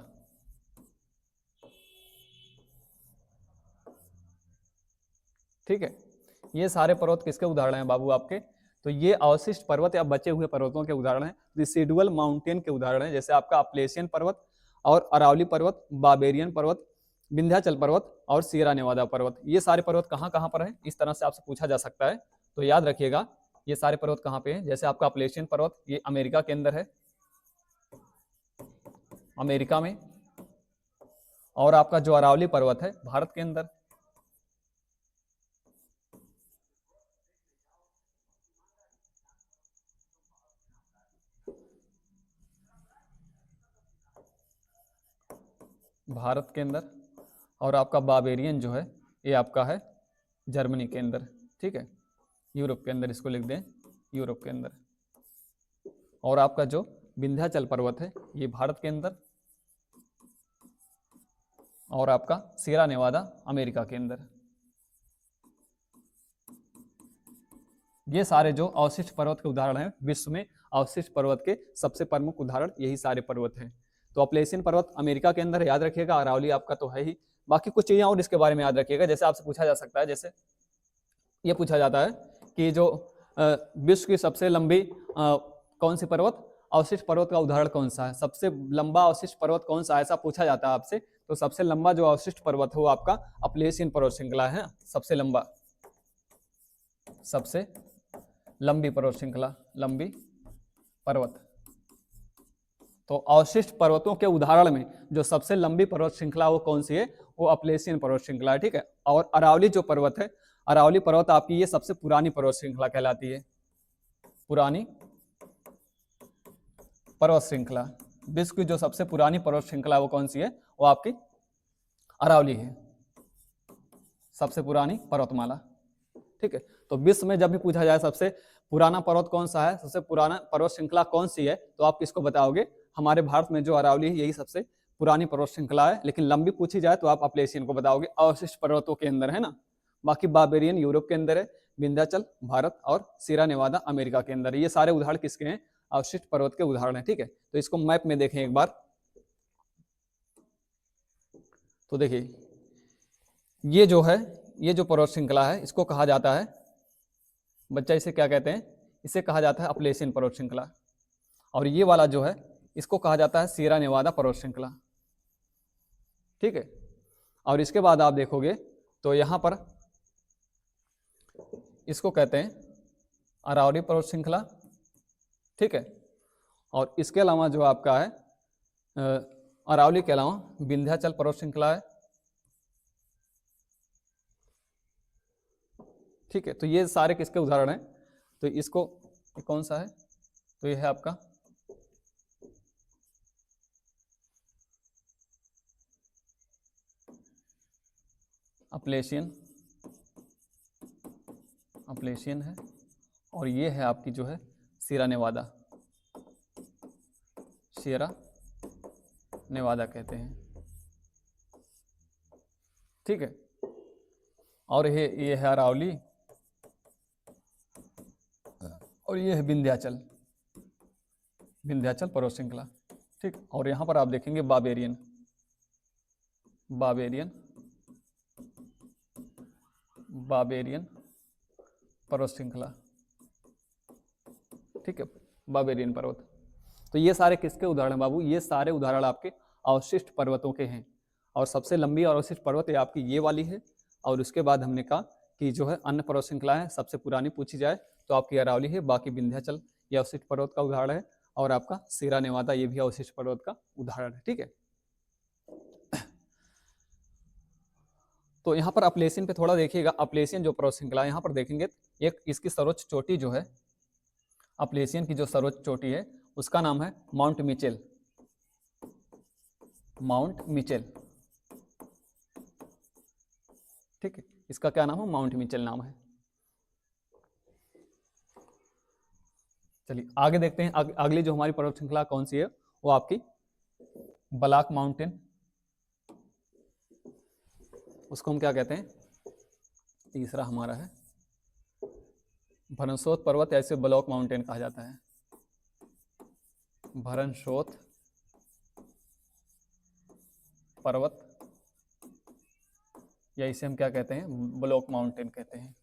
ठीक है, ये सारे पर्वत किसके उदाहरण हैं बाबू आपके, तो ये अवशिष्ट पर्वत या बचे हुए पर्वतों के उदाहरण हैं, रिसिडुअल माउंटेन के उदाहरण हैं, जैसे आपका अपलेशियन पर्वत और अरावली पर्वत, बाबेरियन पर्वत, विंध्याचल पर्वत और सियरा नेवादा पर्वत। ये सारे पर्वत कहाँ कहाँ पर हैं, इस तरह से आपसे पूछा जा सकता है, तो याद रखिएगा ये सारे पर्वत कहाँ पे हैं। जैसे आपका अपलेशियन पर्वत ये अमेरिका के अंदर है, अमेरिका में, और आपका जो अरावली पर्वत है भारत के अंदर। भारत के अंदर, और आपका बाबेरियन जो है ये आपका है जर्मनी के अंदर। ठीक है, यूरोप के अंदर, इसको लिख दें यूरोप के अंदर। और आपका जो विंध्याचल पर्वत है ये भारत के अंदर, और आपका सियरा नेवादा अमेरिका के अंदर। ये सारे जो अवशिष्ट पर्वत के उदाहरण हैं, विश्व में अवशिष्ट पर्वत के सबसे प्रमुख उदाहरण यही सारे पर्वत हैं। तो अपलेशियन पर्वत अमेरिका के अंदर याद रखिएगा, अरावली आपका तो है ही, बाकी कुछ चीजें और इसके बारे में याद रखिएगा। जैसे आपसे पूछा जा सकता है, जैसे ये पूछा जाता है कि जो विश्व की सबसे लंबी कौन सी पर्वत, अवशिष्ट पर्वत का उदाहरण कौन सा है, सबसे लंबा अवशिष्ट पर्वत कौन सा है, ऐसा पूछा जाता है आपसे। तो सबसे लंबा जो अवशिष्ट पर्वत है वो आपका अपलेशियन पर्वत श्रृंखला है, सबसे लंबा, सबसे लंबी पर्वत श्रृंखला, लंबी पर्वत। तो अवशिष्ट पर्वतों के उदाहरण में जो सबसे लंबी पर्वत श्रृंखला वो कौन सी है, वो अपलेशियन पर्वत श्रृंखला है। ठीक है, और अरावली जो पर्वत है, अरावली पर्वत आपकी ये सबसे पुरानी पर्वत श्रृंखला कहलाती है, पुरानी पर्वत श्रृंखला। विश्व की जो सबसे पुरानी पर्वत श्रृंखला वो कौन सी है, वो आपकी अरावली है, सबसे पुरानी पर्वतमाला। ठीक है, तो विश्व में जब भी पूछा जाए सबसे पुराना पर्वत कौन सा है, सबसे पुराना पर्वत श्रृंखला कौन सी है, तो आप किसको बताओगे, हमारे भारत में जो अरावली है यही सबसे पुरानी पर्वत श्रृंखला है। लेकिन लंबी पूछी जाए तो आप अपलेशियन को बताओगे, अवशिष्ट पर्वतों के अंदर है ना। बाकी बाबेरियन यूरोप के अंदर है, विंध्याचल भारत, और सियरा नेवादा अमेरिका के अंदर। ये सारे उदाहरण किसके हैं, अवशिष्ट पर्वत के उदाहरण है। ठीक है, तो इसको मैप में देखें एक बार। तो देखिए ये जो है, ये जो पर्वत श्रृंखला है इसको कहा जाता है, बच्चा इसे क्या कहते हैं, इसे कहा जाता है अपलेशियन पर्वत श्रृंखला। और ये वाला जो है इसको कहा जाता है सियरा नेवादा पर्वत श्रृंखला। ठीक है, और इसके बाद आप देखोगे तो यहाँ पर इसको कहते हैं अरावली पर्वत श्रृंखला। ठीक है, और इसके अलावा जो आपका है अरावली के अलावा विंध्याचल पर्वत श्रृंखला है। ठीक है, तो ये सारे किसके उदाहरण हैं, तो इसको ये कौन सा है, तो ये है आपका अपलेशियन, अपलेशियन है, और ये है आपकी जो है सियरा नेवादा, सियरा नेवादा कहते हैं। ठीक है, और ये है अरावली, और ये है विंध्याचल, विंध्याचल पर्वत श्रृंखला। ठीक, और यहाँ पर आप देखेंगे बाबेरियन, बाबेरियन, बाबेरियन पर्वत श्रृंखला। ठीक है, बाबेरियन पर्वत। तो ये सारे किसके उदाहरण हैं बाबू, ये सारे उदाहरण आपके अवशिष्ट पर्वतों के हैं। और सबसे लंबी और अवशिष्ट पर्वत ये आपकी ये वाली है। और उसके बाद हमने कहा कि जो है अन्य पर्वत श्रृंखला है, सबसे पुरानी पूछी जाए तो आपकी अरावली है, बाकी विंध्याचल ये अवशिष्ट पर्वत का उदाहरण है, और आपका सियरा नेवादा ये भी अवशिष्ट पर्वत का उदाहरण है। ठीक है, तो यहाँ पर अपलेशियन पे थोड़ा देखिएगा। अपलेशियन जो पर्वत श्रृंखला है यहाँ पर देखेंगे, एक इसकी सर्वोच्च चोटी जो है, अपलेशियन की जो सर्वोच्च चोटी है उसका नाम है माउंट मिचेल, माउंट मिचेल। ठीक है, इसका क्या नाम है, माउंट मिचेल नाम है। चलिए आगे देखते हैं, अगली जो हमारी पर्वत श्रृंखला कौन सी है, वो आपकी बलाक माउंटेन, उसको हम क्या कहते हैं, तीसरा हमारा है भरनशोथ पर्वत, ऐसे ब्लॉक माउंटेन कहा जाता है, भरनशोथ पर्वत, या इसे हम क्या कहते हैं, ब्लॉक माउंटेन कहते हैं।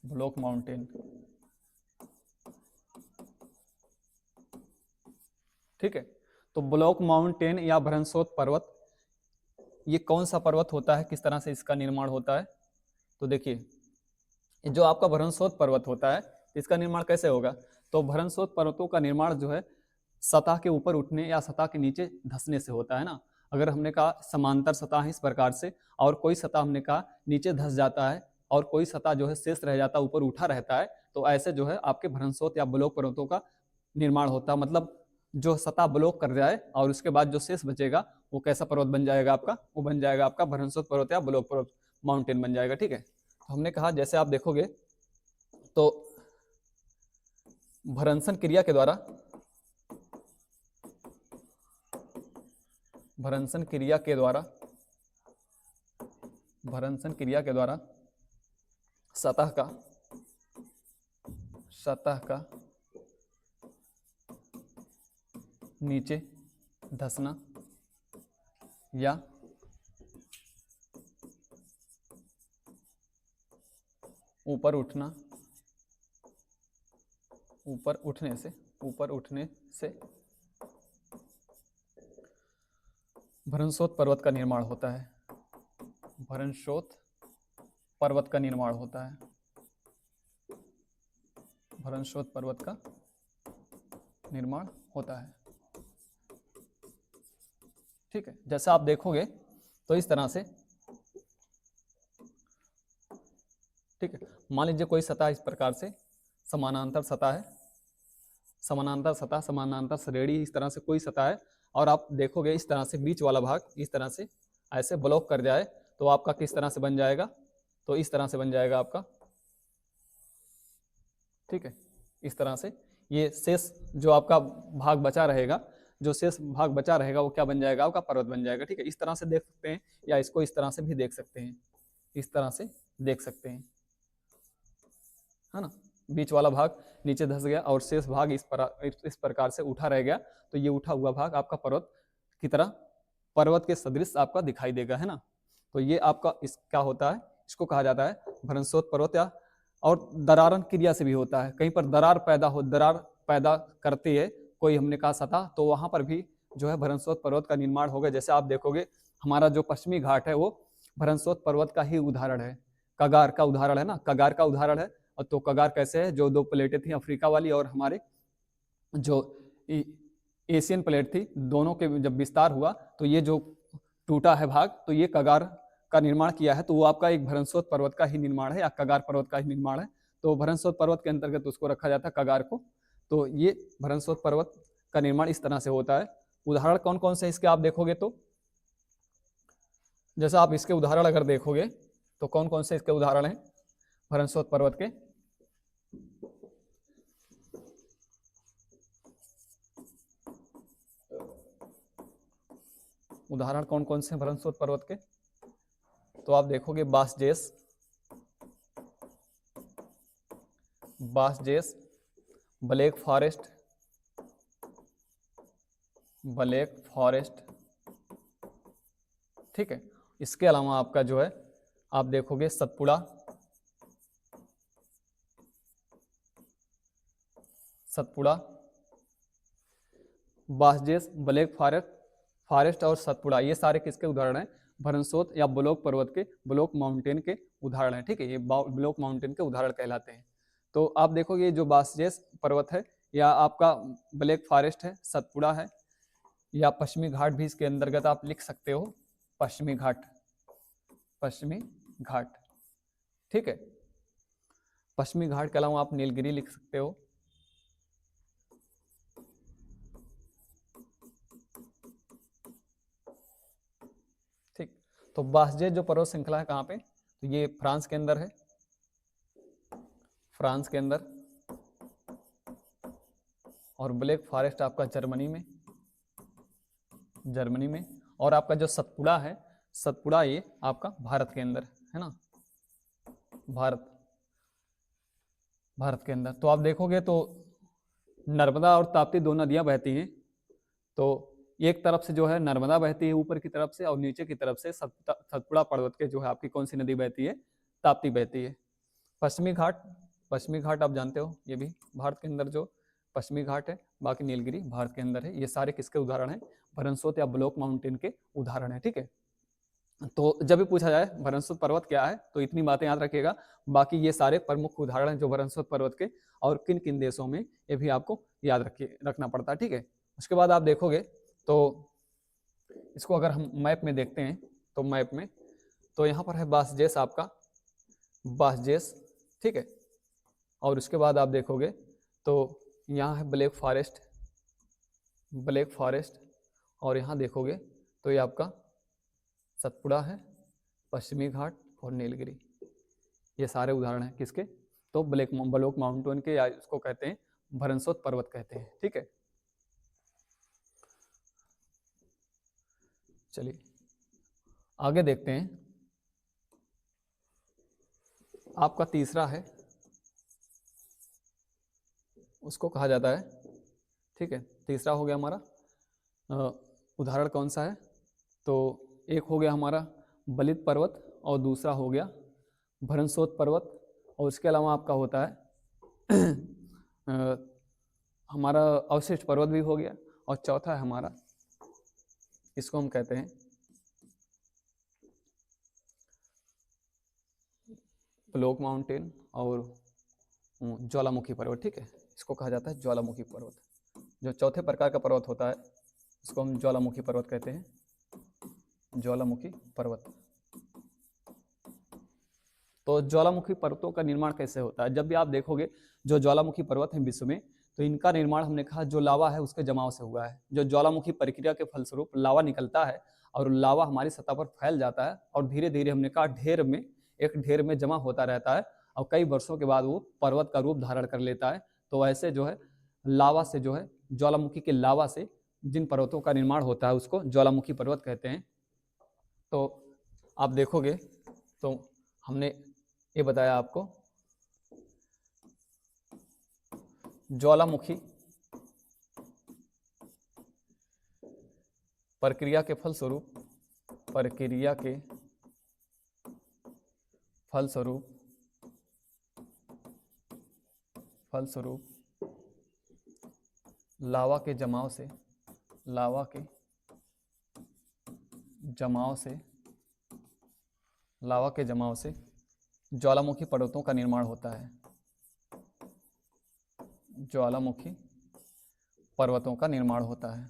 Block mountain. ठीक है, तो ब्लॉक माउंटेन या भरनशोथ पर्वत, ये कौन सा पर्वत होता है, किस तरह से इसका निर्माण होता है, तो देखिए जो आपका भरनशोथ पर्वत होता है इसका निर्माण कैसे होगा, तो भरनशोथ पर्वतों का निर्माण जो है सतह के ऊपर उठने या सतह के नीचे धंसने से होता है ना। अगर हमने कहा समांतर सतह है इस प्रकार से, और कोई सतह हमने कहा नीचे धंस जाता है, और कोई सतह जो है शेष रह जाता है, ऊपर उठा रहता है, तो ऐसे जो है आपके भरनशोथ या ब्लॉक पर्वतों का निर्माण होता है। मतलब जो सतह ब्लॉक कर जाए और उसके बाद जो शेष बचेगा वो कैसा पर्वत बन जाएगा आपका, वो बन जाएगा आपका भरनशोथ पर्वत या ब्लॉक पर्वत माउंटेन बन जाएगा। ठीक है, तो हमने कहा जैसे आप देखोगे तो भरनसन क्रिया के द्वारा, भरनसन क्रिया के द्वारा, भरनसन क्रिया के द्वारा सतह का नीचे धंसना या ऊपर उठना, ऊपर उठने से भरनशोथ पर्वत का निर्माण होता है, भरनशोथ पर्वत का निर्माण होता है, भरनशोथ पर्वत का निर्माण होता है। ठीक है, जैसा आप देखोगे तो इस तरह से, ठीक है, मान लीजिए कोई सतह इस प्रकार से समानांतर सतह है, समानांतर सतह, समानांतर श्रेणी, इस तरह से कोई सतह है, और आप देखोगे इस तरह से बीच वाला भाग इस तरह से ऐसे ब्लॉक कर जाए तो आपका किस तरह से बन जाएगा, तो इस तरह से बन जाएगा आपका। ठीक है, इस तरह से ये शेष जो आपका भाग बचा रहेगा, जो शेष भाग बचा रहेगा वो क्या बन जाएगा, आपका पर्वत बन जाएगा। ठीक है, इस तरह से देख सकते हैं, या इसको इस तरह से भी देख सकते हैं, इस तरह से देख सकते हैं, है ना। बीच वाला भाग नीचे धंस गया और शेष भाग इस प्रकार से उठा रह गया, तो ये उठा हुआ भाग आपका पर्वत की तरह, पर्वत के सदृश आपका दिखाई देगा, है ना। तो ये आपका इस क्या होता है, इसको कहा जाता है भ्रंशोत पर्वत। या और दरारन क्रिया से भी होता है, कहीं पर दरार पैदा करती है कोई, हमने कहा सतह, तो वहां पर भी जो है भ्रंशोत पर्वत का निर्माण होगा। जैसे आप देखोगे हमारा जो पश्चिमी घाट है वो भ्रंशोत पर्वत का ही उदाहरण है, कगार का उदाहरण है ना, कगार का उदाहरण है। और तो कगार कैसे है, जो दो प्लेटें थी अफ्रीका वाली और हमारे जो एशियन प्लेट थी, दोनों के जब विस्तार हुआ तो ये जो टूटा है भाग, तो ये कगार का निर्माण किया है। तो वो आपका एक भ्रंशोत पर्वत का ही निर्माण है या कगार पर्वत का ही निर्माण है। तो भ्रंशोत पर्वत के अंतर्गत उसको रखा जाता है, कगार को। तो ये भ्रंशोत पर्वत का निर्माण इस तरह से होता है। उदाहरण कौन कौन से इसके आप देखोगे तो, जैसा आप इसके उदाहरण अगर देखोगे तो कौन कौन से इसके उदाहरण हैं भ्रंशोत पर्वत के, उदाहरण कौन कौन से भ्रंशोत पर्वत के, तो आप देखोगे बासजेस, ब्लैक फॉरेस्ट, ठीक है। इसके अलावा आपका जो है आप देखोगे सतपुड़ा, बासजेस, ब्लैक फॉरेस्ट और सतपुड़ा, ये सारे किसके उदाहरण हैं, भ्रंशोत या ब्लॉक पर्वत के, ब्लॉक माउंटेन के उदाहरण हैं, ठीक है। ये ब्लॉक माउंटेन के उदाहरण कहलाते हैं। तो आप देखोगे जो बासजेस पर्वत है या आपका ब्लैक फॉरेस्ट है, सतपुड़ा है, या पश्चिमी घाट भी इसके अंतर्गत आप लिख सकते हो, पश्चिमी घाट, ठीक है। पश्चिमी घाट के अलावा आप नीलगिरी लिख सकते हो, ठीक। तो बासजेस जो पर्वत श्रृंखला है कहाँ पे, तो ये फ्रांस के अंदर है, और ब्लैक फॉरेस्ट आपका जर्मनी में, और आपका जो सतपुड़ा है, सतपुड़ा ये आपका भारत के अंदर है ना, भारत के अंदर। तो आप देखोगे तो नर्मदा और ताप्ती दो नदियां बहती हैं, तो एक तरफ से जो है नर्मदा बहती है ऊपर की तरफ से, और नीचे की तरफ से सतपुड़ा पर्वत के जो है आपकी कौन सी नदी बहती है, ताप्ती बहती है। पश्चिमी घाट आप जानते हो, ये भी भारत के अंदर जो पश्चिमी घाट है, बाकी नीलगिरी भारत के अंदर है। ये सारे किसके उदाहरण हैं, भ्रंशोत या ब्लॉक माउंटेन के उदाहरण है, ठीक है। तो जब भी पूछा जाए भ्रंशोत पर्वत क्या है, तो इतनी बातें याद रखिएगा। बाकी ये सारे प्रमुख उदाहरण हैं जो भ्रंशोत पर्वत के, और किन किन देशों में, ये भी आपको याद रखना पड़ता है, ठीक है। उसके बाद आप देखोगे तो इसको अगर हम मैप में देखते हैं, तो मैप में तो यहाँ पर है बासजेस, आपका बासजेस, ठीक है। और उसके बाद आप देखोगे तो यहाँ है ब्लैक फॉरेस्ट, और यहाँ देखोगे तो ये आपका सतपुड़ा है, पश्चिमी घाट और नीलगिरी, ये सारे उदाहरण हैं किसके, तो ब्लॉक माउंटेन के, या इसको कहते हैं भ्रंशोत पर्वत कहते हैं, ठीक है। चलिए आगे देखते हैं। आपका तीसरा है, उसको कहा जाता है, ठीक है। तीसरा हो गया हमारा, उदाहरण कौन सा है, तो एक हो गया हमारा बलित पर्वत, और दूसरा हो गया भ्रंशोत पर्वत, और उसके अलावा आपका होता है हमारा अवशिष्ट पर्वत भी हो गया, और चौथा है हमारा, इसको हम कहते हैं ब्लॉक माउंटेन और ज्वालामुखी पर्वत, ठीक है। इसको कहा जाता है ज्वालामुखी पर्वत। जो चौथे प्रकार का पर्वत होता है इसको हम ज्वालामुखी पर्वत कहते हैं, ज्वालामुखी पर्वत। तो ज्वालामुखी पर्वतों का निर्माण कैसे होता है, जब भी आप देखोगे जो ज्वालामुखी पर्वत है विश्व में, तो इनका निर्माण हमने कहा जो लावा है उसके जमाव से हुआ है। जो ज्वालामुखी प्रक्रिया के फलस्वरूप लावा निकलता है, और लावा हमारी सतह पर फैल जाता है, और धीरे धीरे हमने कहा एक ढेर में जमा होता रहता है, और कई वर्षों के बाद वो पर्वत का रूप धारण कर लेता है। तो ऐसे जो है लावा से, जो है ज्वालामुखी के लावा से जिन पर्वतों का निर्माण होता है उसको ज्वालामुखी पर्वत कहते हैं। तो आप देखोगे तो हमने ये बताया आपको। ज्वालामुखी प्रक्रिया के फलस्वरूप लावा के जमाव से ज्वालामुखी पर्वतों का निर्माण होता है। ज्वालामुखी पर्वतों का निर्माण होता है।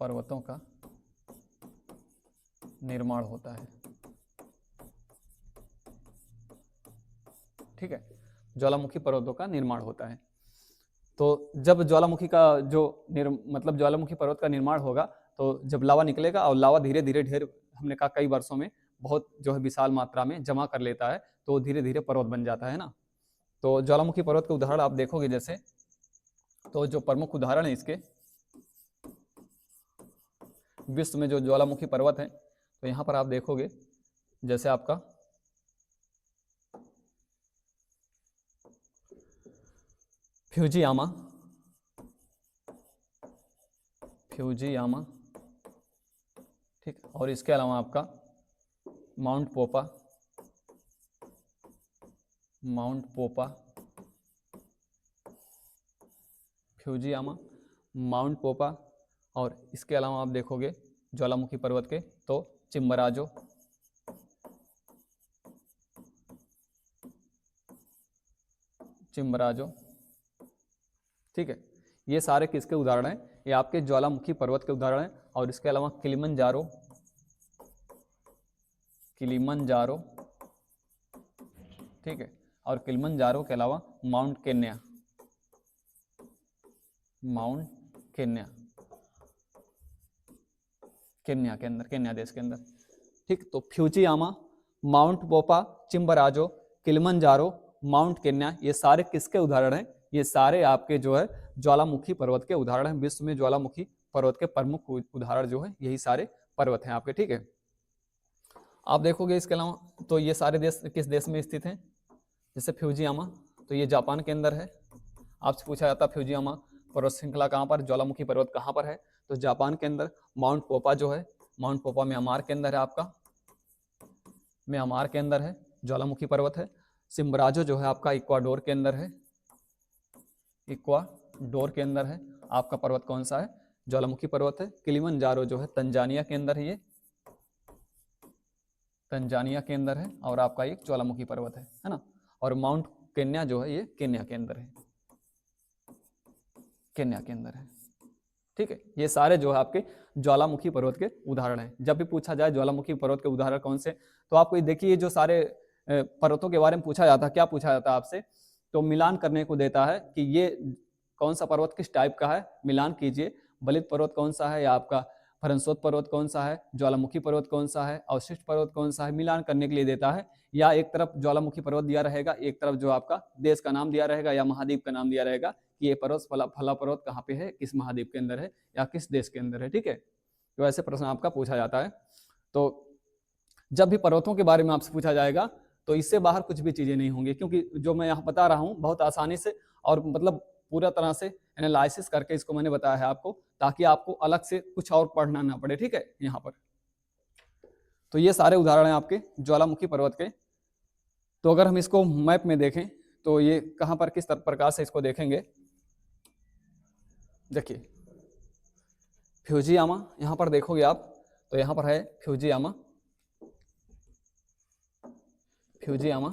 पर्वतों का निर्माण होता है। ठीक है, ज्वालामुखी पर्वतों का निर्माण होता है। तो जब ज्वालामुखी का मतलब ज्वालामुखी पर्वत का निर्माण होगा तो जब लावा निकलेगा और लावा धीरे धीरे ढेर, हमने कहा कई वर्षों में बहुत जो है विशाल मात्रा में जमा कर लेता है, तो धीरे धीरे पर्वत बन जाता है ना। तो ज्वालामुखी पर्वत के उदाहरण आप देखोगे जैसे, तो जो प्रमुख उदाहरण है इसके विश्व में जो ज्वालामुखी पर्वत है, तो यहाँ पर आप देखोगे जैसे आपका फ्यूजियामा, ठीक, और इसके अलावा आपका माउंट पोपा, फ्यूजियामा, माउंट पोपा, और इसके अलावा आप देखोगे ज्वालामुखी पर्वत के तो चिम्बराजो, ठीक है। ये सारे किसके उदाहरण हैं? ये आपके ज्वालामुखी पर्वत के उदाहरण हैं। और इसके अलावा किलिमंजारो, ठीक है, और किलिमंजारो के अलावा माउंट केन्या के अंदर, केन्या देश के अंदर, ठीक। तो फ्यूजियामा, माउंट पोपा, चिम्बराजो, किलिमंजारो, माउंट केन्या, ये सारे किसके उदाहरण हैं? ये सारे आपके जो है ज्वालामुखी पर्वत के उदाहरण हैं। विश्व में ज्वालामुखी पर्वत के प्रमुख उदाहरण जो है यही सारे पर्वत हैं आपके, ठीक है। आप देखोगे इसके अलावा तो ये सारे देश किस देश में स्थित हैं? जैसे फ्यूजियामा, तो ये जापान के अंदर है। आपसे पूछा जाता है फ्यूजियामा पर्वत श्रृंखला कहाँ पर, ज्वालामुखी पर्वत कहाँ पर है, तो जापान के अंदर। माउंट पोपा जो है, माउंट पोपा म्यांमार के अंदर है आपका, म्यांमार के अंदर है, ज्वालामुखी पर्वत है। चिम्बराजो जो है आपका इक्वाडोर के अंदर है, इक्वाडोर के अंदर है आपका पर्वत, कौन सा है? ज्वालामुखी पर्वत है। किलिमंजारो जो है तंजानिया के अंदर है, ये तंजानिया के अंदर है और आपका एक ज्वालामुखी पर्वत है ना। और माउंट केन्या जो है ये केन्या के अंदर है, केन्या के अंदर है, ठीक है। ये सारे जो है आपके ज्वालामुखी पर्वत के उदाहरण हैं। जब भी पूछा जाए ज्वालामुखी पर्वत के उदाहरण कौन से, तो आपको देखिए जो सारे पर्वतों के बारे में पूछा जाता है, क्या पूछा जाता है आपसे, तो मिलान करने को देता है कि ये कौन सा पर्वत किस टाइप का है, मिलान कीजिए। बलित पर्वत कौन सा है, या आपका फरनसोत पर्वत कौन सा है, ज्वालामुखी पर्वत कौन सा है, अवशिष्ट पर्वत कौन सा है, मिलान करने के लिए देता है। या एक तरफ ज्वालामुखी पर्वत दिया रहेगा, एक तरफ जो आपका देश का नाम दिया रहेगा या महाद्वीप का नाम दिया रहेगा कि ये पर्वत फला पर्वत कहाँ पे है, किस महाद्वीप के अंदर है या किस देश के अंदर है, ठीक है। तो ऐसे प्रश्न आपका पूछा जाता है। तो जब भी पर्वतों के बारे में आपसे पूछा जाएगा तो इससे बाहर कुछ भी चीजें नहीं होंगी, क्योंकि जो मैं यहाँ बता रहा हूँ बहुत आसानी से और मतलब पूरा तरह से एनालिसिस करके इसको मैंने बताया है आपको, ताकि आपको अलग से कुछ और पढ़ना ना पड़े, ठीक है। यहाँ पर तो ये सारे उदाहरण हैं आपके ज्वालामुखी पर्वत के। तो अगर हम इसको मैप में देखें तो ये कहाँ पर किस प्रकार से इसको देखेंगे, देखिए फ्यूजियामा यहाँ पर देखोगे आप, तो यहाँ पर है फ्यूजियामा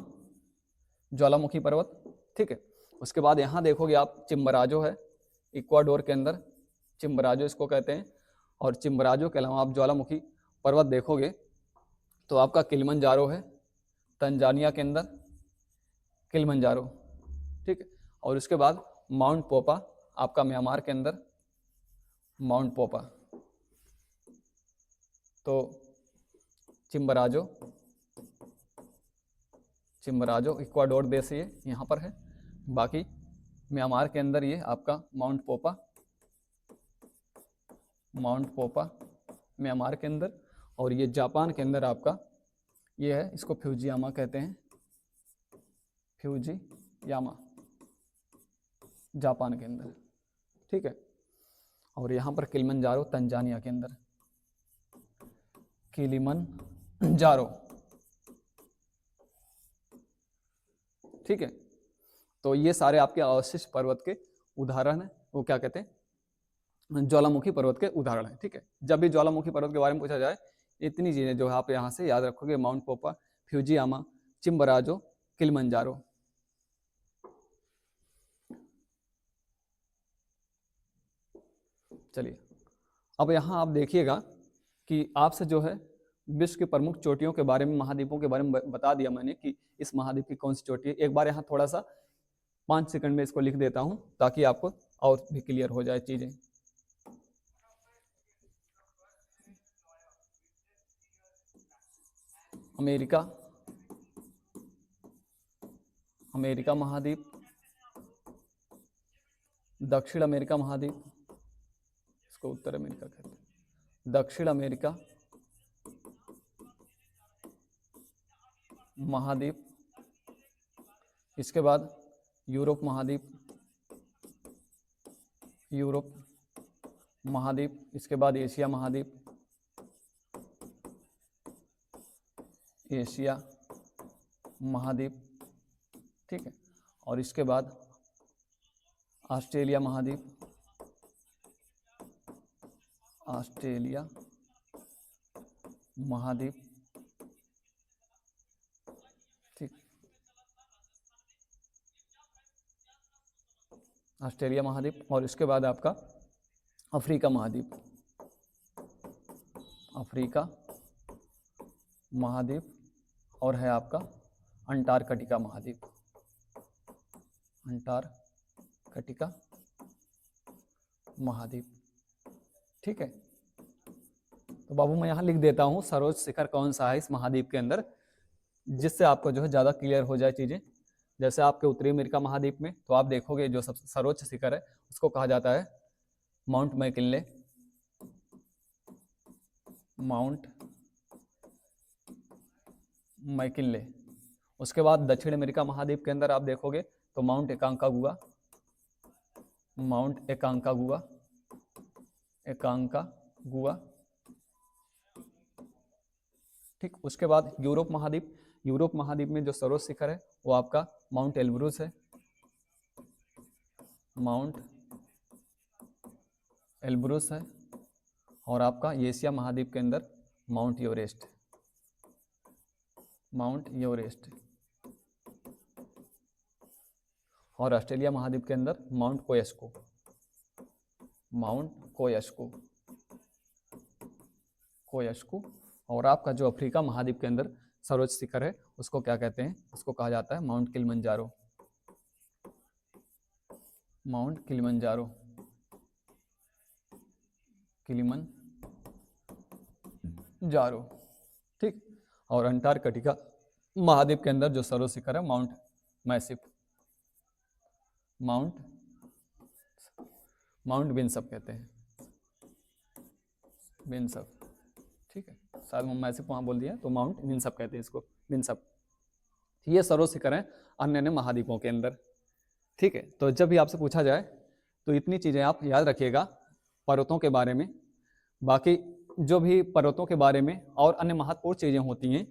ज्वालामुखी पर्वत, ठीक है। उसके बाद यहाँ देखोगे आप चिम्बराजो है, इक्वाडोर के अंदर, चिम्बराजो इसको कहते हैं। और चिम्बराजो के अलावा आप ज्वालामुखी पर्वत देखोगे तो आपका किलिमंजारो है, तंजानिया के अंदर किलिमंजारो, ठीक है। और उसके बाद माउंट पोपा आपका म्यांमार के अंदर, माउंट पोपा। तो चिम्बराजो इक्वाडोर देश ये यहाँ पर है, बाकी म्यांमार के अंदर ये आपका माउंट पोपा म्यांमार के अंदर, और ये जापान के अंदर आपका ये है, इसको फ्यूजियामा कहते हैं, फ्यूजियामा, जापान के अंदर, ठीक है। और यहाँ पर किलिमंजारो तंजानिया के अंदर, किलिमंजारो, ठीक है। तो ये सारे आपके अवशिष्ट पर्वत के उदाहरण हैं, वो क्या कहते हैं, ज्वालामुखी पर्वत के उदाहरण हैं, ठीक है। जब भी ज्वालामुखी पर्वत के बारे में पूछा जाए, इतनी चीजें जो है आप यहाँ से याद रखोगे, माउंट पोपा, फ्यूजियामा, चिम्बराजो, किलिमंजारो। चलिए, अब यहाँ आप देखिएगा कि आपसे जो है विश्व की प्रमुख चोटियों के बारे में, महाद्वीपों के बारे में बता दिया मैंने कि इस महाद्वीप की कौन सी चोटी है। एक बार यहाँ थोड़ा सा 5 सेकंड में इसको लिख देता हूँ ताकि आपको और भी क्लियर हो जाए चीजें। अमेरिका, अमेरिका महाद्वीप, दक्षिण अमेरिका महाद्वीप, इसको उत्तर अमेरिका कहते हैं, दक्षिण अमेरिका महाद्वीप, इसके बाद यूरोप महाद्वीप, यूरोप महाद्वीप, इसके बाद एशिया महाद्वीप, एशिया महाद्वीप, ठीक है। और इसके बाद ऑस्ट्रेलिया महाद्वीप, ऑस्ट्रेलिया महाद्वीप, ठीक, ऑस्ट्रेलिया महाद्वीप। और इसके बाद आपका अफ्रीका महाद्वीप, अफ्रीका महाद्वीप, और है आपका अंटार्कटिका महाद्वीप, अंटार्कटिका महाद्वीप, ठीक है। तो बाबू मैं यहाँ लिख देता हूँ सर्वोच्च शिखर कौन सा है इस महाद्वीप के अंदर, जिससे आपको जो है ज़्यादा क्लियर हो जाए चीज़ें। जैसे आपके उत्तरी अमेरिका महाद्वीप में तो आप देखोगे जो सबसे सर्वोच्च शिखर है उसको कहा जाता है माउंट मैकिनले, माउंट मैकिनले। उसके बाद दक्षिण अमेरिका महाद्वीप के अंदर आप देखोगे तो माउंट एकांकागुआ, माउंट एकांकागुआ, एकांकागुआ, ठीक। उसके बाद यूरोप महाद्वीप, यूरोप महाद्वीप में जो सर्वोच्च शिखर है वो आपका माउंट एल्ब्रूस है, माउंट एल्ब्रूस है। और आपका एशिया महाद्वीप के अंदर माउंट एवरेस्ट, माउंट एवरेस्ट। और ऑस्ट्रेलिया महाद्वीप के अंदर माउंट कोयस्को, माउंट कोयस्को, कोयस्को। और आपका जो अफ्रीका महाद्वीप के अंदर सर्वोच्च शिखर है उसको क्या कहते हैं, उसको कहा जाता है mount Kilimanjaro, mount Kilimanjaro, Kilimanjaro, ठीक। और अंटार्कटिका महाद्वीप के अंदर जो सर्वोच्च शिखर है माउंट मैसिफ, माउंट विंसप कहते हैं, विंसप, ठीक है। शायद मैसिफ वहाँ बोल दिया तो माउंट विंसप कहते हैं इसको, विंसप। ये सर्वोच्च शिखर है अन्य अन्य महाद्वीपों के अंदर, ठीक है। तो जब भी आपसे पूछा जाए तो इतनी चीज़ें आप याद रखिएगा पर्वतों के बारे में। बाकी जो भी पर्वतों के बारे में और अन्य महत्वपूर्ण चीज़ें होती हैं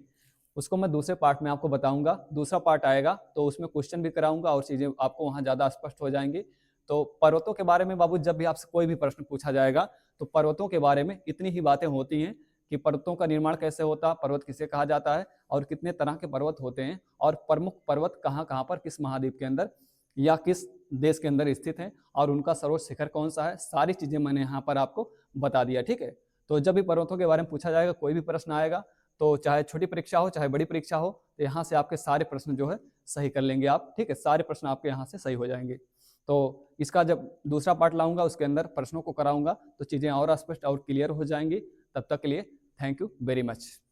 उसको मैं दूसरे पार्ट में आपको बताऊंगा। दूसरा पार्ट आएगा तो उसमें क्वेश्चन भी कराऊंगा और चीज़ें आपको वहाँ ज़्यादा स्पष्ट हो जाएंगी। तो पर्वतों के बारे में बाबू जब भी आपसे कोई भी प्रश्न पूछा जाएगा तो पर्वतों के बारे में इतनी ही बातें होती हैं कि पर्वतों का निर्माण कैसे होता है, पर्वत किसे कहा जाता है और कितने तरह के पर्वत होते हैं, और प्रमुख पर्वत कहाँ कहाँ पर किस महाद्वीप के अंदर या किस देश के अंदर स्थित हैं, और उनका सर्वोच्च शिखर कौन सा है, सारी चीज़ें मैंने यहाँ पर आपको बता दिया, ठीक है। तो जब भी पर्वतों के बारे में पूछा जाएगा, कोई भी प्रश्न आएगा, तो चाहे छोटी परीक्षा हो चाहे बड़ी परीक्षा हो, तो यहाँ से आपके सारे प्रश्न जो है सही कर लेंगे आप, ठीक है। सारे प्रश्न आपके यहाँ से सही हो जाएंगे। तो इसका जब दूसरा पार्ट लाऊंगा उसके अंदर प्रश्नों को कराऊंगा तो चीज़ें और स्पष्ट और क्लियर हो जाएंगी। तब तक के लिए थैंक यू वेरी मच।